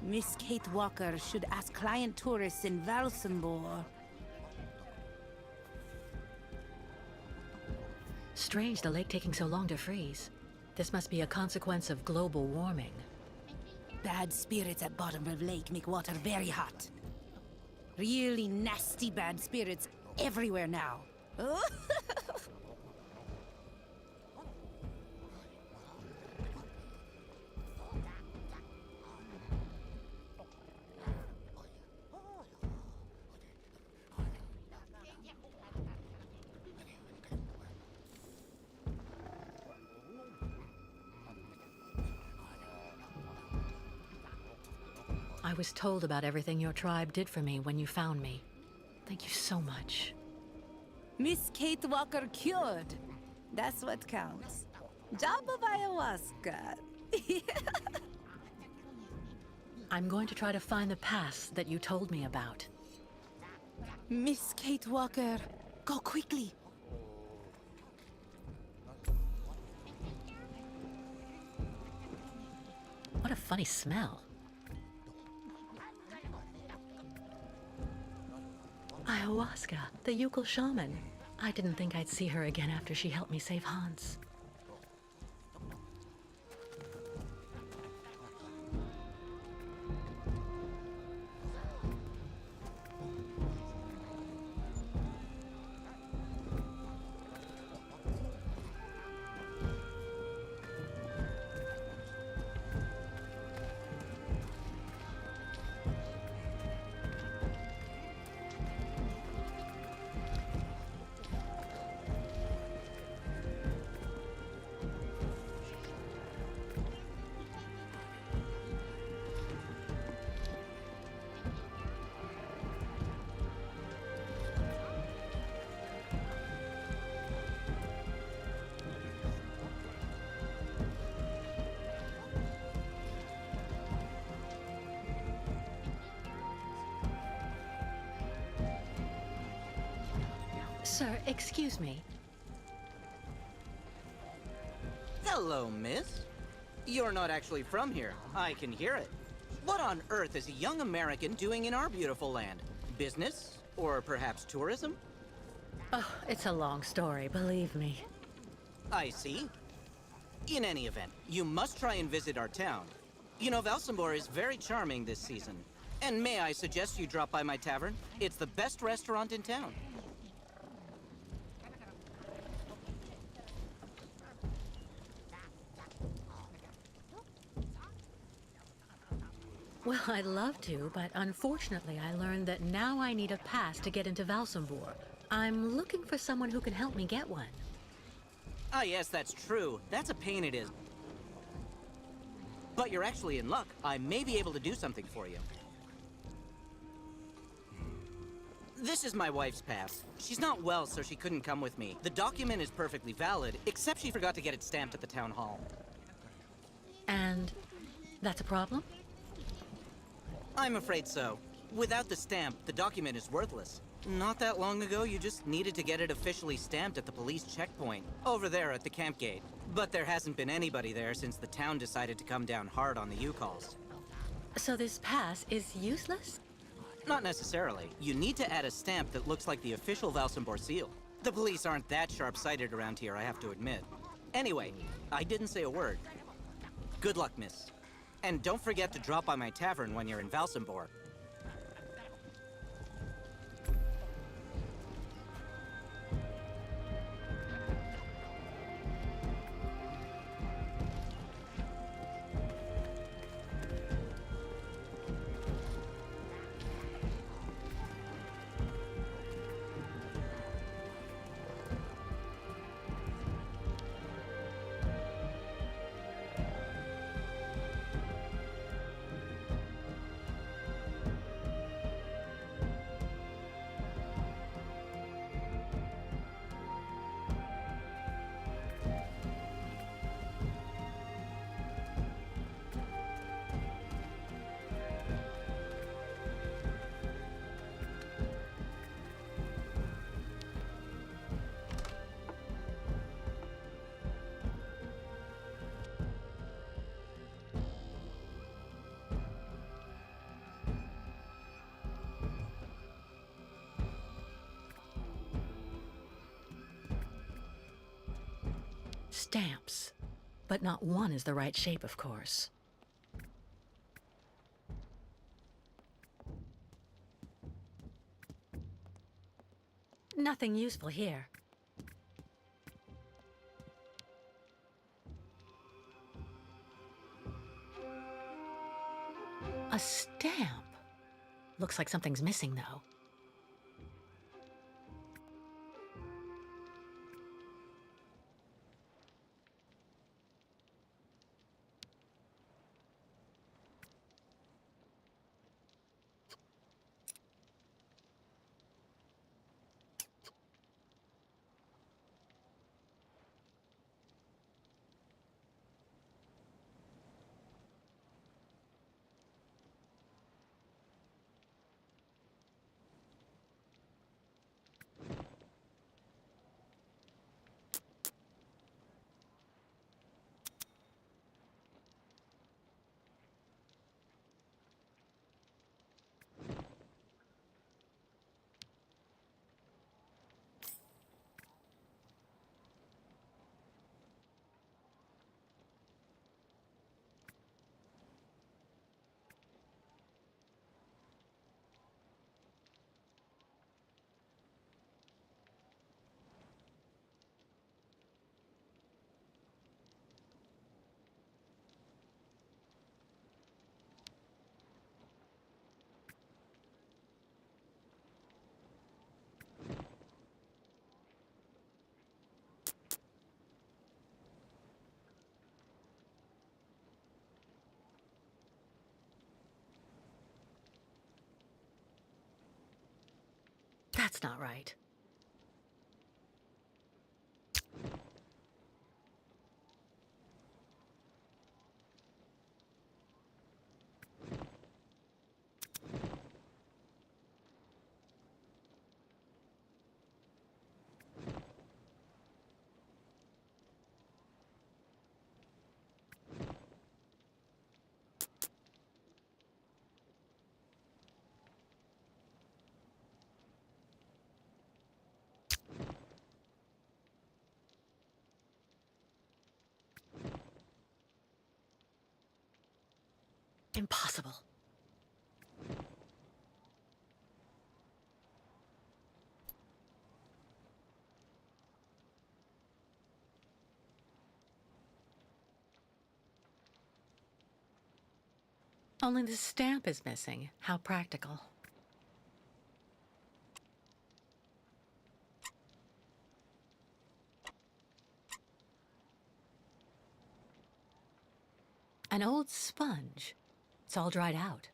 Miss Kate Walker should ask client tourists in Valsambor. Strange the lake taking so long to freeze. This must be a consequence of global warming. Bad spirits at bottom of lake make water very hot. Really nasty bad spirits everywhere now. I was told about everything your tribe did for me when you found me. Thank you so much. Miss Kate Walker cured. That's what counts. Job of ayahuasca. I'm going to try to find the pass that you told me about. Miss Kate Walker, go quickly. What a funny smell. Ayahuasca, the Yukol shaman. I didn't think I'd see her again after she helped me save Hans. Sir, excuse me. Hello, miss. You're not actually from here. I can hear it. What on earth is a young American doing in our beautiful land? Business? Or perhaps tourism? Oh, it's a long story, believe me. I see. In any event, you must try and visit our town. You know, Valsambor is very charming this season. And may I suggest you drop by my tavern? It's the best restaurant in town. Well, I'd love to, but unfortunately I learned that now I need a pass to get into Valsambor. I'm looking for someone who can help me get one. Ah, yes, that's true. That's a pain it is. But you're actually in luck. I may be able to do something for you. This is my wife's pass. She's not well, so she couldn't come with me. The document is perfectly valid, except she forgot to get it stamped at the town hall. And that's a problem? I'm afraid so. Without the stamp, the document is worthless. Not that long ago, you just needed to get it officially stamped at the police checkpoint, over there at the camp gate. But there hasn't been anybody there since the town decided to come down hard on the U-calls. So this pass is useless? Not necessarily. You need to add a stamp that looks like the official Valsambor seal. The police aren't that sharp-sighted around here, I have to admit. Anyway, I didn't say a word. Good luck, miss. And don't forget to drop by my tavern when you're in Stamps. But not one is the right shape, of course. Nothing useful here. A stamp. Looks like something's missing, though. That's not right. Impossible. Only the stamp is missing. How practical. An old sponge. It's all dried out.